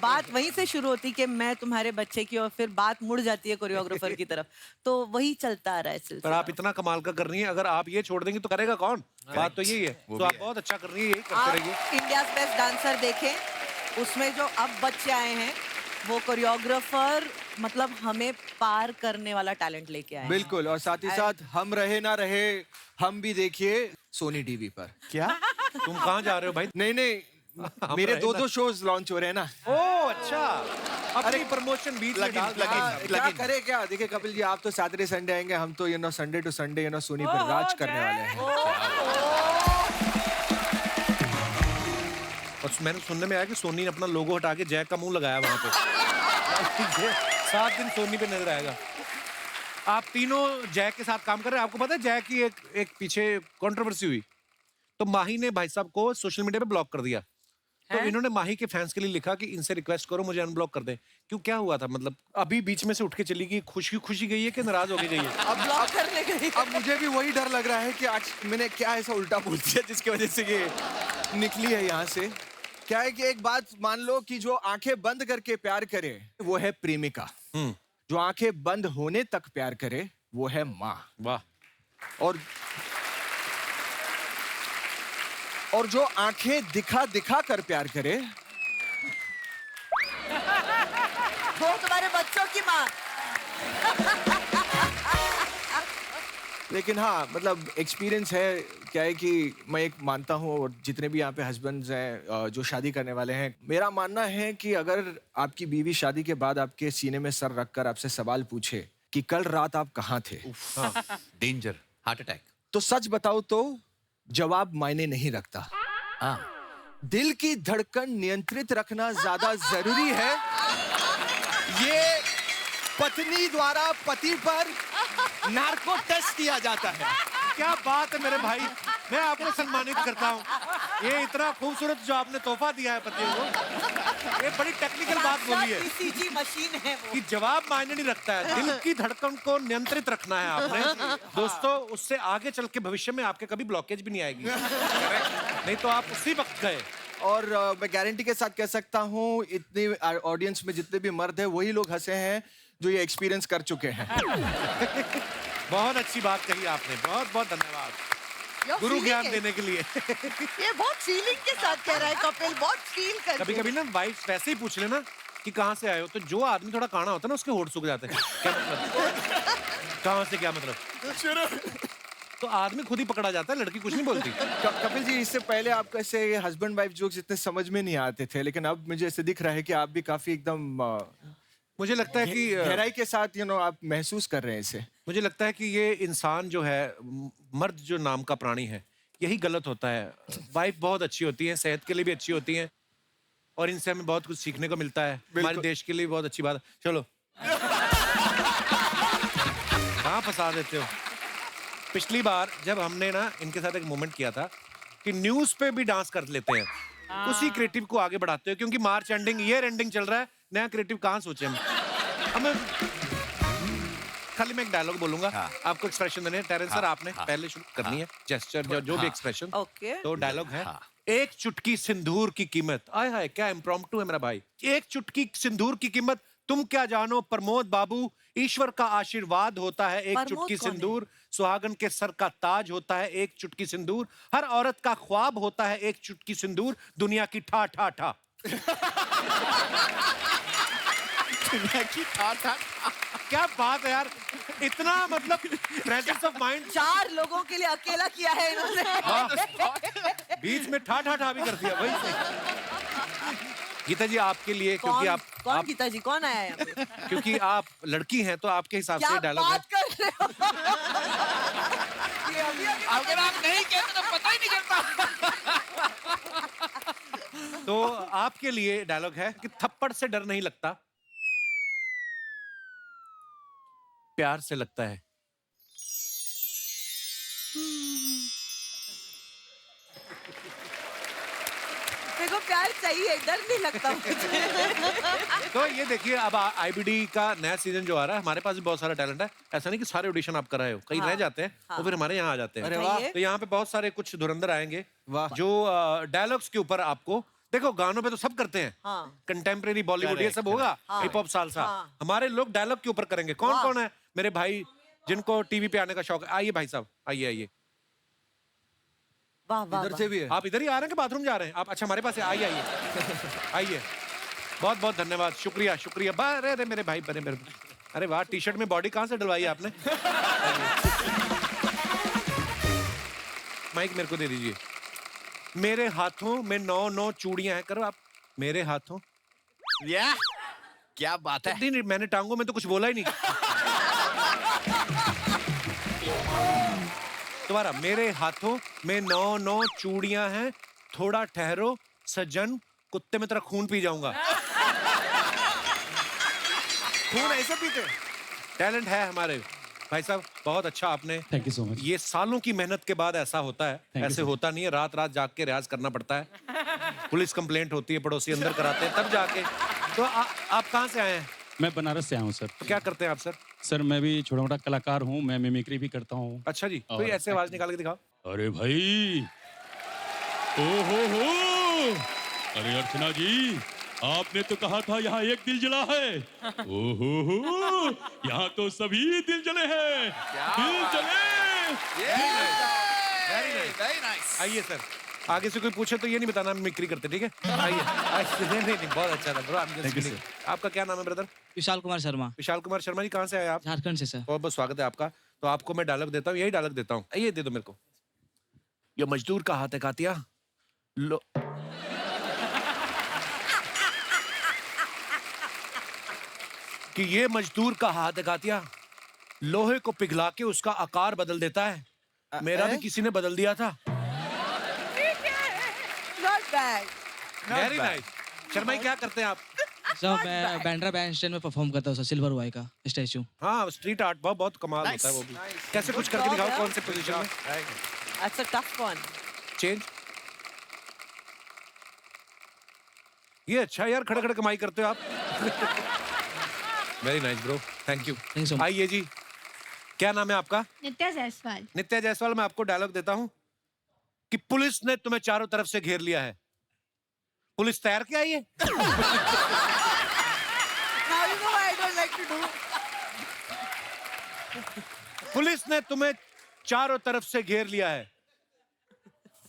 बात वहीं से शुरू होती कि मैं तुम्हारे बच्चे की, और फिर बात मुड़ जाती है कोरियोग्राफर की तरफ। तो वही चलता आ रहा है सिलसिला। पर आप इतना कमाल का कर रही हैं, अगर आप ये छोड़ देंगी तो करेगा कौन? बात तो यही है। तो आप बहुत अच्छा कर रही है, यही करते रहिए। इंडियाज बेस्ट डांसर देखें, उसमें जो अब बच्चे आए हैं वो कोरियोग्राफर, मतलब हमें पार करने वाला टैलेंट लेके आए हैं। बिल्कुल, और साथ ही साथ हम रहे ना रहे, हम भी देखिए सोनी टीवी पर। क्या? तुम कहाँ जा रहे हो भाई? नहीं, मेरे 2 शोज लॉन्च हो रहे हैं ना। ओह अच्छा, अपनी प्रमोशन बीच में डाल दिया। क्या करे क्या? देखिए कपिल जी, आप तो सैटरडे संडे आएंगे, हम तो संडे टू संडे सोनी पर राज करने वाले हैं। और मैंने सुनने में आया कि सोनी ने अपना लोगो हटा के जय का मुंह लगाया वहां पे। 7 दिन सोनी पे नजर आएगा। आप तीनों जय के साथ काम कर रहे हैं। आपको पता है जय की एक पीछे कंट्रोवर्सी हुई, तो माही ने भाई साहब को सोशल मीडिया पे ब्लॉक कर दिया। तो इन्होंने माही के फैंस के लिए लिखा कि इनसे रिक्वेस्ट करो मुझे अनब्लॉक कर दें। क्यों, क्या हुआ था? मतलब अभी बीच में से उठ के चली गई, खुशी गई है कि नाराज हो गई है? अब ब्लॉक करने गई। अब मुझे भी वही डर लग रहा है कि आज मैंने क्या ऐसा उल्टा बोल दिया जिसकी वजह से ये निकली है यहाँ से। क्या है कि एक बात मान लो कि जो आंखें बंद करके प्यार करे वो है प्रेमिका, जो आंखें बंद होने तक प्यार करे वो है माँ। वाह। और जो आंखें दिखा कर प्यार करे वो तुम्हारे बच्चों की माँ। लेकिन हाँ, मतलब एक्सपीरियंस है। क्या है कि मैं एक मानता हूँ, और जितने भी यहाँ पे हस्बैंड्स हैं जो शादी करने वाले हैं, मेरा मानना है कि अगर आपकी बीवी शादी के बाद आपके सीने में सर रखकर आपसे सवाल पूछे कि कल रात आप कहाँ थे, डेंजर, हार्ट अटैक, तो सच बताओ तो जवाब मायने नहीं रखता। दिल की धड़कन नियंत्रित रखना ज्यादा जरूरी है। ये पत्नी द्वारा पति पर नार्को टेस्ट किया जाता है। क्या बात है मेरे भाई, मैं आपको सम्मानित करता हूँ। ये इतना खूबसूरत जो आपने तोहफा दिया है पतियों को, ये बड़ी टेक्निकल बात बोली है। ईसीजी मशीन है वो। कि जवाब मायने नहीं रखता है, दिल की धड़कन को नियंत्रित रखना है आपने। दोस्तों, उससे आगे चल के भविष्य में आपके कभी ब्लॉकेज भी नहीं आएगी। नहीं तो आप उसी वक्त गए और मैं गारंटी के साथ कह सकता हूँ इतने ऑडियंस में जितने भी मर्द हैं वही लोग हंसे हैं जो ये एक्सपीरियंस कर चुके हैं। बहुत अच्छी बात कही आपने, बहुत बहुत धन्यवाद गुरु ज्ञान देने के लिए। ये बहुत फीलिंग के साथ कह रहा है कपिल, बहुत फील कर। कभी कभी ना वाइफ वैसे ही पूछ लेना कि कहाँ से आए हो, तो जो आदमी थोड़ा काना होता है ना उसके होठ सूख जाते हैं। क्या मतलब? कहाँ से क्या मतलब? तो आदमी खुद ही पकड़ा जाता है, लड़की कुछ नहीं बोलती। कपिल जी, इससे पहले आपको ऐसे हस्बैंड वाइफ जोक्स इतने समझ में नहीं आते थे, लेकिन अब मुझे ऐसे दिख रहा है कि आप भी काफी एकदम मुझे लगता है कि गहराई के साथ आप महसूस कर रहे हैं इसे। मुझे लगता है कि ये इंसान जो है, मर्द जो नाम का प्राणी है, यही गलत होता है। वाइफ बहुत अच्छी होती है, सेहत के लिए भी अच्छी होती है, और इनसे हमें बहुत कुछ सीखने को मिलता है। हमारे देश के लिए बहुत अच्छी बात है। चलो कहाँ फंसा देते हो? पिछली बार जब हमने ना इनके साथ एक मोमेंट किया था कि न्यूज पे भी डांस कर लेते हैं, उसी क्रिएटिव को आगे बढ़ाते हो, क्योंकि मार्च एंडिंग, ईयर एंडिंग चल रहा है, नया क्रिएटिव कहाँ सोचे हम खाली मैं एक डायलॉग बोलूंगा, आपको एक्सप्रेशन देने हैं। टेरेंस सर, आपने पहले शुरू करनी है, जेस्चर जो भी एक्सप्रेशन। तो डायलॉग है, एक चुटकी सिंदूर की कीमत, आय हाय क्या इम्प्रॉम्प्टू है मेरा भाई। एक चुटकी सिंदूर की कीमत तुम क्या जानो प्रमोद बाबू, ईश्वर का आशीर्वाद होता है एक चुटकी सिंदूर, सुहागन के सर का ताज होता है एक चुटकी सिंदूर, हर औरत का ख्वाब होता है एक चुटकी सिंदूर, दुनिया की ठा ठा ठा। दुनिया की ठा ठा। क्या बात है यार, इतना मतलब प्रेजेंस ऑफ माइंड। 4 लोगों के लिए अकेला किया है इन्होंने। बीच में ठा ठा ठा भी कर दिया भाई। गीता जी आपके लिए, क्योंकि आप कौन गीता जी, कौन आया है? क्योंकि आप लड़की हैं तो आपके हिसाब से डायलॉग है। कर रहे हो? अगर आप नहीं कहते तो पता ही नहीं चलता। तो आपके लिए डायलॉग है कि थप्पड़ से डर नहीं लगता, प्यार से लगता है। देखो प्यार चाहिए, डर नहीं लगता मुझे। तो ये देखिए, अब आईबीडी का नया सीजन जो आ रहा है, हमारे पास भी बहुत सारा टैलेंट है। ऐसा नहीं कि सारे ऑडिशन आप कर रहे हो, कहीं रह जाते हैं तो फिर हमारे यहाँ आ जाते हैं। अरे वाह। तो यहाँ पे बहुत सारे कुछ धुरंधर आएंगे वाह। जो डायलॉग्स के ऊपर आपको, देखो गानों पे तो सब करते हैं, कंटेम्प्रेरी बॉलीवुड ये सब होगा, हिप हॉप सालसा, हमारे लोग डायलॉग के ऊपर करेंगे। कौन कौन है मेरे भाई जिनको टीवी पे आने का शौक है? आइए भाई साहब, आइए आइए। वाह वाह, इधर से भी है। आप इधर ही आ रहे हैं कि बाथरूम जा रहे हैं आप? अच्छा हमारे पास है, आइए आइए आइए। बहुत बहुत धन्यवाद, शुक्रिया शुक्रिया। अरे अरे मेरे भाई, अरे मेरे, अरे वाह, टी शर्ट में बॉडी कहाँ से डलवाई आपने? माइक मेरे को दे दीजिए। मेरे हाथों में 9 चूड़ियां हैं, करो आप। मेरे हाथों, या क्या बात है। नहीं, मैंने टांगों में तो कुछ बोला ही नहीं। तुम्हारा, मेरे हाथों में 9 चूड़ियां हैं, थोड़ा ठहरो सज्जन, कुत्ते में तेरा खून पी जाऊंगा। खून ऐसे पीते? टैलेंट है हमारे भाई साहब, बहुत अच्छा आपने। Thank you so much. ये सालों की मेहनत के बाद ऐसा होता है, ऐसे होता नहीं है। रात रात जाग के रियाज करना पड़ता है, पुलिस कंप्लेंट होती है, पड़ोसी अंदर कराते हैं, तब जाके। तो आप कहाँ से आए हैं? मैं बनारस से आया हूँ सर। तो क्या करते हैं आप सर? सर मैं भी छोटा मोटा कलाकार हूँ, मैं मिमिक्री भी करता हूँ। अच्छा जी, कोई ऐसे आवाज निकाल के दिखाओ। अरे भाई, ओ हो, अरे अर्चना जी, आपने तो कहा था यहाँ एक दिल जला है। ओहो, यहाँ तो सभी दिल जले हैं, दिल जले। Very nice. आइए सर, आगे से कोई पूछे तो ये नहीं बताना मिमिक्री करते, ठीक है? आइए। नहीं, बहुत अच्छा था ब्रो। आपका क्या नाम है ब्रदर? विशाल कुमार शर्मा। विशाल कुमार शर्मा जी, कहाँ से आए आप? झारखंड से सर। बहुत बहुत स्वागत है आपका। तो आपको मैं डायलॉग देता हूँ, यही डायलॉग देता हूँ, ये दे दो मेरे को। ये मजदूर का हाथ है कातिया, लो कि ये मजदूर का हाथ है कातिया, लोहे को पिघला के उसका आकार बदल देता है। मेरा भी किसी ने बदल दिया था। Not bad. Very nice. Sharma ji, क्या करते हैं आप? सर मैं बैंड्रा बैंड स्टैंड में परफॉर्म करता हूँ सर, सिल्वर वाई का स्टैचू। हाँ, स्ट्रीट आर्ट बहुत कमाल होता है वो भी। कैसे कुछ करके दिखाओ, कौन से पोजीशन में? That's a tough one. Change. ये अच्छा यार, खड़े खड़े कमाई करते हो आप। Very nice bro, thank you. आइए जी, क्या नाम है आपका? नित्या जायसवाल। नित्या जायसवाल। मैं आपको डायलॉग देता हूँ कि पुलिस ने तुम्हें चारों तरफ से घेर लिया है, पुलिस तैर के आई है? Now you know what I don't like to do. Police ने तुम्हें चारों तरफ से घेर लिया है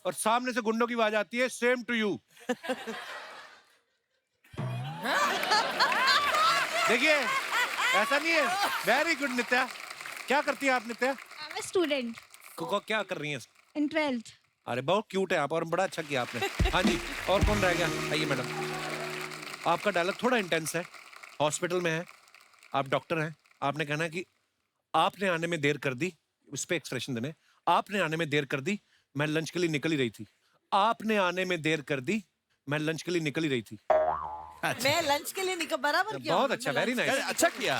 और सामने से गुंडों की आवाज आती है, सेम टू यू। देखिए, ऐसा नहीं है। वेरी गुड नित्या। क्या करती है आप नित्या? आई एम स्टूडेंट क्या कर रही हैं? इन 12th। अरे बहुत क्यूट है आप, और बड़ा अच्छा किया आपने। हाँ जी, और कौन रह गया? आइए मैडम। आपका डायलॉग थोड़ा इंटेंस है। हॉस्पिटल में है, आप डॉक्टर हैं, आपने कहना है कि आपने आने में देर कर दी। उस पे एक्सप्रेशन देने। आपने आने में देर कर दी, मैं लंच के लिए निकल ही रही थी। आपने आने में देर कर दी, मैं लंच के लिए निकल ही रही थी। मैं लंच के लिए निकल बराबर किया। बहुत अच्छा, वेरी नाइस। अच्छा किया।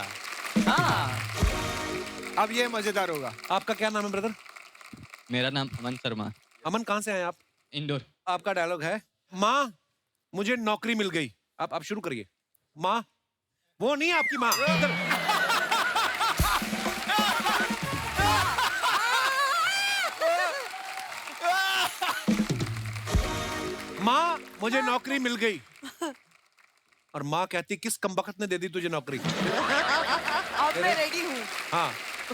अब ये मजेदार होगा। आपका क्या नाम है ब्रदर? मेरा नाम अमन शर्मा। अमन, कहाँ से आए आप? इंदौर। आपका डायलॉग है, माँ मुझे नौकरी मिल गई। आप शुरू करिए। माँ, वो नहीं है आपकी माँ। माँ मुझे नौकरी मिल गई। और माँ कहती, किस कमबख्त ने दे दी तुझे नौकरी? अब मैं रेडी हूँ। हाँ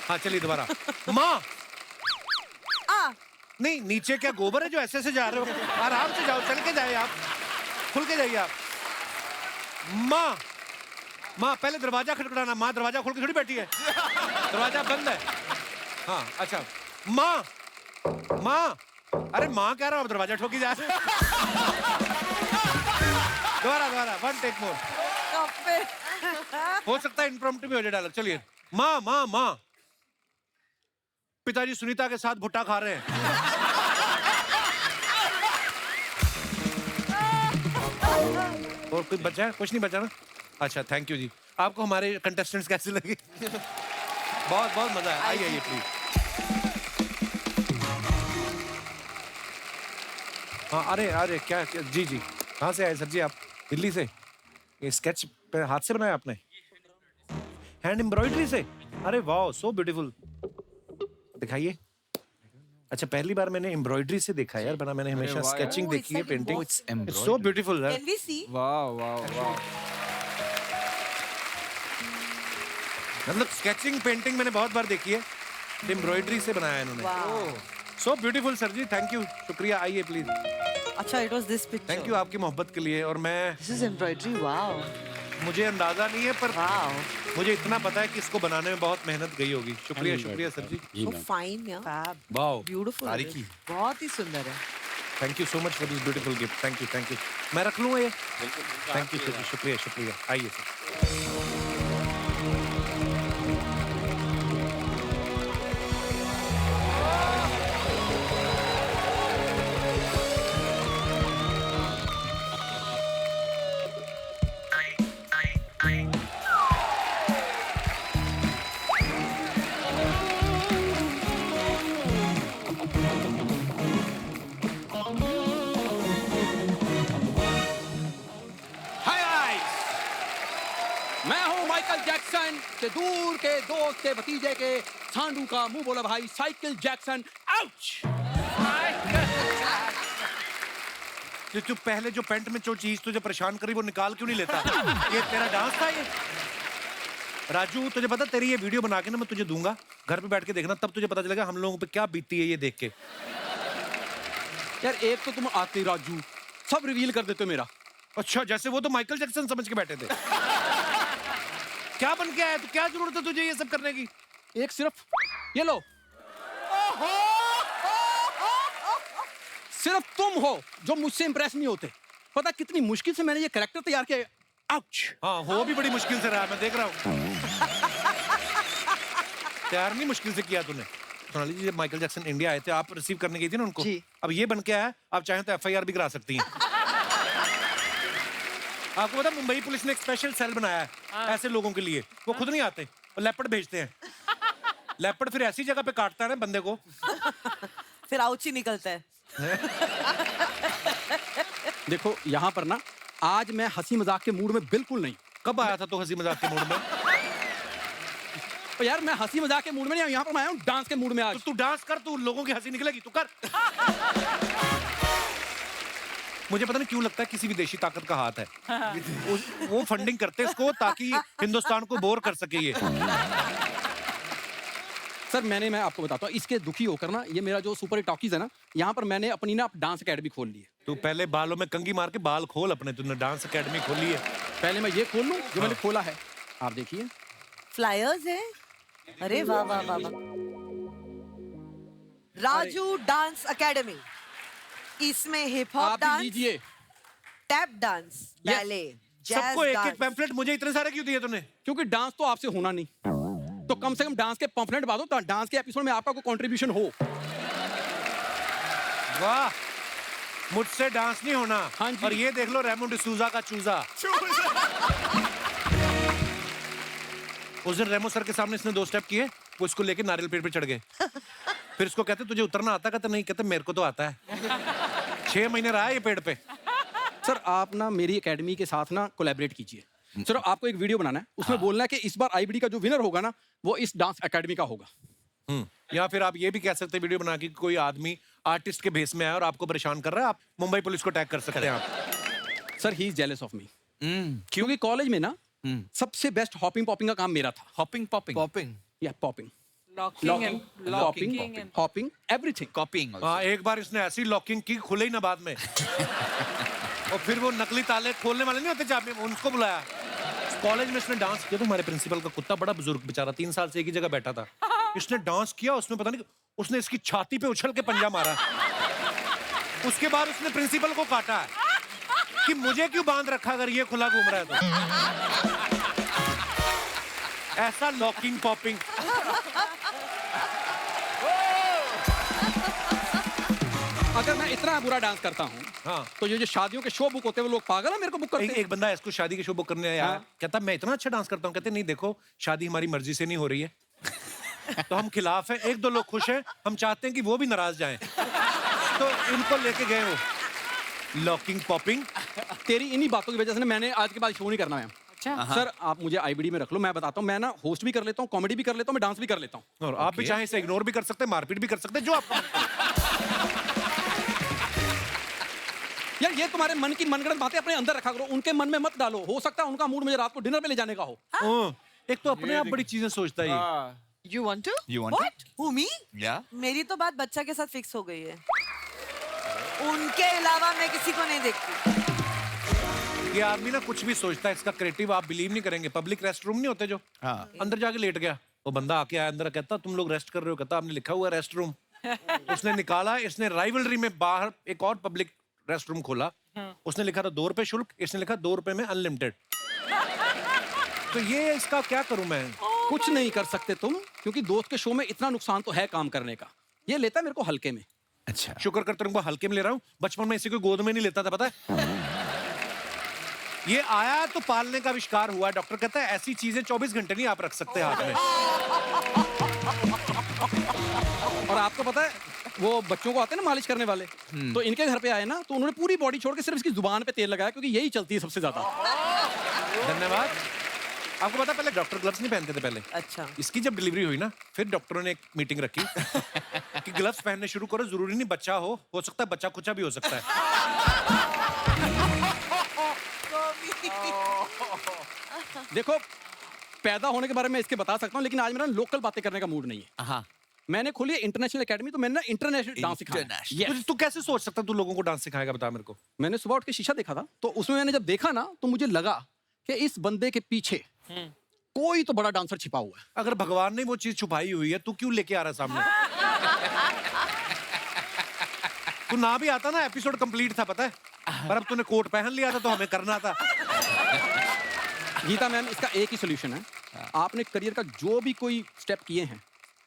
हाँ, चलिए दोबारा। माँ, नहीं नीचे क्या गोबर है जो ऐसे जा रहे हो? आराम से जाओ, चल के जाए आप, खुल के जाइए आप। माँ, माँ पहले दरवाजा खटखटाना। माँ दरवाजा खोल के थोड़ी बैठी है, दरवाजा बंद है। हाँ अच्छा। माँ, माँ, अरे माँ कह रहा हूँ, दरवाजा ठोकी जा रहे। दोबारा दोबारा, वन टेक मोर। हो सकता है इम्प्रॉम्प्टू भी हो जाए डायलॉग। चलिए। माँ माँ माँ, पिताजी सुनीता के साथ भुट्टा खा रहे हैं। और कुछ बचा है? कुछ नहीं बचा ना? अच्छा, थैंक यू जी। आपको हमारे कंटेस्टेंट्स कैसे लगे? बहुत बहुत मजा आया। आइए आइए प्लीज। हाँ, अरे अरे क्या जी जी, कहाँ से आए सर जी आप? दिल्ली से? ये स्केच पे हाथ से बनाया आपने? हैंड एम्ब्रॉयडरी से? अरे वाह, सो ब्यूटीफुल। दिखाइए। अच्छा, पहली बार मैंने एम्ब्रॉयडरी से देखा यार, बना मैंने हमेशा वाह, स्केचिंग Oh, देखी है, it's like painting. embroidery. It's so beautiful यार। Can we see? वाह वाह वाह। मतलब स्केचिंग पेंटिंग मैंने बहुत बार देखी है, एम्ब्रॉयडरी से बनाया है इन्होंने। Wow. So beautiful sir ji, thank you, शुक्रिया। आइए प्लीज। अच्छा, it was this picture. Thank you आपकी मोहब्बत के लिए। और मैं, This is embroidery. Wow. मुझे अंदाजा नहीं है, पर Wow. मुझे इतना पता है कि इसको बनाने में बहुत मेहनत गई होगी। शुक्रिया शुक्रिया सर जी। So fine, yeah. Fab. Wow, Beautiful. तारीखी। बहुत ही सुंदर है। Thank you so much for this beautiful gift. Thank you thank you. मैं रख लूँ ये? थैंक यू सर जी, शुक्रिया शुक्रिया। आइए सर। हाय गाइस, मैं हूं माइकल जैक्सन के दूर के दोस्त के भतीजे के सांडू का मुंह बोला भाई साइकिल जैक्सन। आउच! तू पहले जो पैंट में जो चीज तुझे परेशान करी वो निकाल क्यों नहीं लेता? ये तेरा डांस था ये? राजू, तुझे पता तेरी ये वीडियो बना के ना मैं तुझे दूंगा, घर पे बैठ के देखना, तब तुझे पता चलेगा हम लोगों पे क्या बीतती है ये देख के। यार एक तो तुम आते ही राजू सब रिवील कर देते हो मेरा। अच्छा, जैसे वो तो माइकल जैक्सन समझ के बैठे थे। क्या बन के आया? तो क्या जरूरत है तुझे ये सब करने की? एक सिर्फ ये लो, सिर्फ तुम हो जो मुझसे इंप्रेस नहीं होते। पता कितनी मुश्किल से मैंने ये कैरेक्टर तैयार किया है। आउच! हाँ, वो भी बड़ी मुश्किल से रहा, मैं देख रहा हूँ। तैयार नहीं मुश्किल से किया तूने। सोनाली जी, जब माइकल जैक्सन इंडिया आए थे, आप रिसीव करने गई थी ना उनको। अब ये बन के आया, आप चाहें तो FIR भी करा सकती हैं। आपको पता मुंबई पुलिस ने एक स्पेशल सेल बनाया है ऐसे लोगों के लिए। वो खुद नहीं आते, वो लेपर्ड भेजते हैं। लेपर्ड फिर ऐसी जगह पे काटता है ना बंदे को, फिर आउची निकलता है। देखो यहाँ पर ना, आज मैं हंसी मजाक के मूड में बिल्कुल नहीं। कब आया था तो हंसी मजाक के मूड में? तो यार मैं हंसी मजाक के मूड में नहीं, यहाँ पर मैं आया हूँ डांस के मूड में आज। तू डांस कर, तू लोगों की हंसी निकलेगी, तू कर। मुझे पता नहीं क्यों लगता है किसी विदेशी ताकत का हाथ है। वो फंडिंग करते हैं इसको ताकि हिंदुस्तान को बोर कर सके ये। सर मैं आपको बताता हूँ, इसके दुखी होकर ना, ये मेरा जो सुपर टॉकीज है ना, यहाँ पर मैंने अपनी ना डांस एकेडमी खोल ली है। तू पहले बालों में कंघी मार के बाल खोल अपने, तूने डांस एकेडमी खोली है। पहले मैं ये खोल लूँ जो मैंने खोला है, आप देखिए। फ्लायर्स है। अरे वाह वाह वाह वाह। राजू डांस एकेडमी, इसमें हिप हॉप आप डांस, लीजिए। टैप डांस, बैले, सबको एक एक पैम्फलेट, मुझे इतने सारे क्यों दिए तूने? क्योंकि डांस तो आपसे होना नहीं, तो कम से कम डांस के पंफलेट बांधो, तो डांस के एपिसोड में आपका कोई कंट्रीब्यूशन हो। वाह, मुझसे डांस नहीं होना। हाँ जी। और ये देख लो रेमो डिसूजा का चूजा। उस दिन रेमो सर के सामने इसने 2 स्टेप किए, वो इसको लेके नारियल पेड़ पे चढ़ गए। फिर इसको कहते तुझे उतरना आता? कहते नहीं। कहते मेरे को तो आता है। 6 महीने रहा है ये पेड़ पे। सर आप ना मेरी एकेडमी के साथ ना कोलैबोरेट कीजिए। सर आपको एक वीडियो बनाना है, उसमें बोलना है कि इस बार आईबीडी का जो विनर होगा ना, वो इस डांस एकेडमी का होगा। या फिर आप ये भी कह सकते हैं वीडियो बना के कोई आदमी आर्टिस्ट के भेस में आया और आपको परेशान कर रहा है, आप मुंबई पुलिस को टैग कर सकते हैं आप। Sir he is jealous of me, क्योंकि कॉलेज में ना सबसे बेस्ट हॉपिंग पॉपिंग का काम मेरा था। हॉपिंग पॉपिंग पॉपिंग या popping, locking locking, hopping, everything. कॉपिंग। हाँ, एक बार इसने ऐसी लॉकिंग की खुले ही ना बाद में। और फिर वो नकली ताले खोलने वाले नहीं होते चाबी, उनको बुलाया। कॉलेज में इसने डांस किया तो हमारे प्रिंसिपल का कुत्ता, बड़ा बुजुर्ग बेचारा, 3 साल से एक ही जगह बैठा था। इसने डांस किया, उसमें पता नहीं उसने इसकी छाती पे उछल के पंजा मारा। उसके बाद उसने प्रिंसिपल को काटा है कि मुझे क्यों बांध रखा अगर ये खुला घूम रहा है तो। ऐसा लॉकिंग पॉपिंग। अगर मैं इतना बुरा डांस करता हूँ, हाँ, तो ये जो शादियों के शो बुक होते हैं, वो लोग पागल है मेरे को बुक करते हैं। एक बंदा इसको शादी के शो बुक करने आया। हाँ। कहता मैं इतना अच्छा डांस करता हूँ। कहते नहीं देखो, शादी हमारी मर्जी से नहीं हो रही है, तो हम खिलाफ हैं। 1-2 लोग खुश हैं, हम चाहते हैं कि वो भी नाराज जाएं, तो इनको लेके गए हो। Locking popping. तेरी इन्हीं बातों की वजह से ना मैंने आज के बाद शो नहीं करना है। अच्छा सर आप मुझे आईबीडी में रख लो, मैं बताता हूँ, मैं ना होस्ट भी कर लेता हूँ, कॉमेडी भी कर लेता हूँ, मैं डांस भी कर लेता हूँ। और आप भी चाहें इसे इग्नोर भी कर सकते हैं, मारपीट भी कर सकते हैं, जो आपको। यार ये तुम्हारे मन की मनगढ़ंत बातें अपने अंदर रखा करो, उनके मन में मत डालो। हो सकता है उनका मूड मुझे रात को डिनर पे ले जाने का हो। एक तो अपने आप बड़ी चीजें सोचता है ये। You want to? You want to? What? Who, me? Yeah. मेरी तो बात बच्चा के साथ फिक्स हो गई है। उनके अलावा मैं किसी को नहीं देखती। ये आदमी ना कुछ भी सोचता है, इसका क्रिएटिव आप बिलीव नहीं करेंगे। पब्लिक रेस्ट रूम नहीं होते जो, हाँ। अंदर जाके लेट गया, वो बंदा आके आया अंदर, कहता तुम लोग रेस्ट कर रहे हो? कहता आपने लिखा हुआ है रेस्ट रूम। उसने निकाला, इसने राइवलरी में बाहर एक और पब्लिक रेस्ट रूम खोला। उसने लिखा था 2 रुपए शुल्क, इसने लिखा 2 रुपए में अनलिमिटेड। तो ये इसका क्या करूं मैं? कुछ नहीं कर सकते तुम, क्योंकि दोस्त के शो में इतना नुकसान तो है काम करने का। ये लेता है मेरे को हल्के में। अच्छा, शुक्र कर तुमको हल्के में ले रहा हूं। बचपन में इसी को गोद में नहीं लेता था, पता है? ये आया तो पालने का आविष्कार हुआ। डॉक्टर कहता है ऐसी चीजें 24 घंटे नहीं आप रख सकते हाथ में। और आपको पता है वो बच्चों को आते हैं ना मालिश करने वाले, तो इनके घर पे आए ना, तो उन्होंने पूरी बॉडी छोड़ के सिर्फ इसकी जुबान पे तेल लगाया, क्योंकि यही चलती है सबसे ज्यादा। धन्यवाद। आपको पता पहले डॉक्टर ग्लव्स नहीं पहनते थे पहले। अच्छा। इसकी जब डिलीवरी हुई ना, फिर डॉक्टरों ने एक मीटिंग रखी कि ग्लव्स पहनने शुरू करो। जरूरी नहीं बच्चा हो सकता है बच्चा कुचा भी हो सकता है। देखो पैदा होने के बारे में इसके बता सकता हूँ, लेकिन आज मेरा लोकल बातें करने का मूड नहीं है। हाँ। मैंने खोली है इंटरनेशनल एकेडमी, तो मैंने ना इंटरनेशनल डांस सिखाया। Yes. तू कैसे सोच सकता तू लोगों को डांस सिखाएगा, बता मेरे को। मैंने सुबह उठ के शीशा देखा था, तो उसमें मैंने जब देखा ना, तो मुझे लगा कि इस बंदे के पीछे कोई तो बड़ा डांसर छिपा हुआ है। अगर भगवान ने वो चीज छुपाई हुई है, तू क्यों लेके आ रहा है सामने? तू ना भी आता ना, एपिसोड कंप्लीट था, पता है? पर अब तूने कोट पहन लिया था तो हमें करना था। गीता मैम, इसका एक ही सोल्यूशन है। आपने करियर का जो भी कोई स्टेप किए हैं,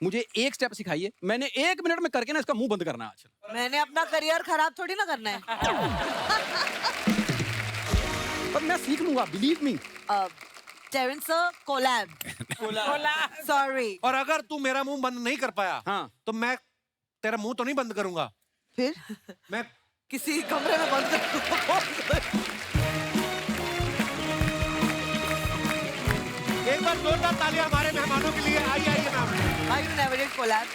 मुझे एक स्टेप सिखाइए, मैंने 1 मिनट में करके ना इसका मुंह बंद करना है आज। मैंने अपना करियर खराब थोड़ी ना करना है। पर मैं सीख लूंगा, believe me. Terence sir, collab. Sorry. और अगर तू मेरा मुंह बंद नहीं कर पाया, हाँ, तो मैं तेरा मुंह तो नहीं बंद करूंगा, फिर मैं किसी कमरे में बंद कर। एक बार जोरदार तालियां हमारे मेहमानों के लिए। आइए ma'am. I never did collab.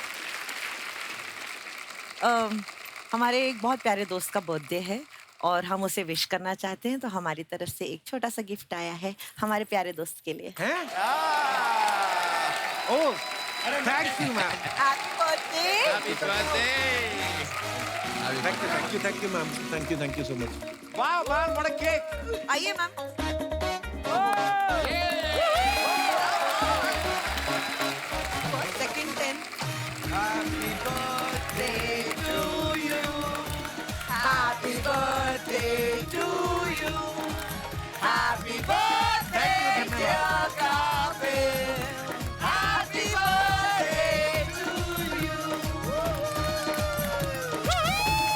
हमारे एक बहुत प्यारे दोस्त का बर्थडे है और हम उसे विश करना चाहते हैं, तो हमारी तरफ से एक छोटा सा गिफ्ट आया है हमारे प्यारे दोस्त के लिए। हैं? Oh, thank you ma'am. Happy birthday. Happy birthday. Thank you ma'am, thank you so much. वाह मैम, व्हाट अ केक। आइए ma'am. Second 10। Happy birthday to you. Happy birthday to you. Happy birthday, dear Kapil. Happy birthday to you.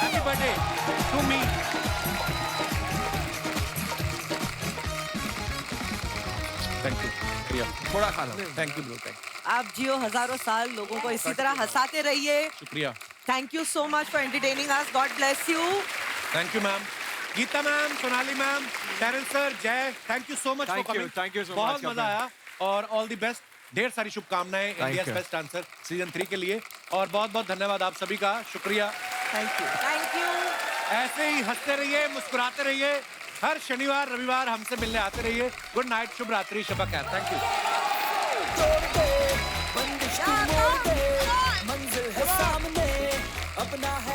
Happy birthday to me. Thank you Priya, थोड़ा खा लो। Thank you bro, thank आप जियो हजारों साल, लोगों को इसी तरह हंसाते रहिए। शुक्रिया। Thank you so much for entertaining us. God bless you. Thank you ma'am. Geeta ma'am, Sonali ma'am, Terence sir, Jay, thank you so much for Thank you, coming. thank you so बहुत much, मजा Kapil. आया और ऑल द बेस्ट। ढेर सारी शुभकामनाएं India you. Best dancer season 3 के लिए, और बहुत बहुत धन्यवाद आप सभी का। शुक्रिया। Thank you. Thank you. ऐसे ही हंसते रहिए, मुस्कुराते रहिए। हर शनिवार रविवार हमसे मिलने आते रहिए। गुड नाइट, शुभ रात्रि, शबा खैर। Thank you. बंदिश की मोड़ दे, मंजिल है सामने, अपना है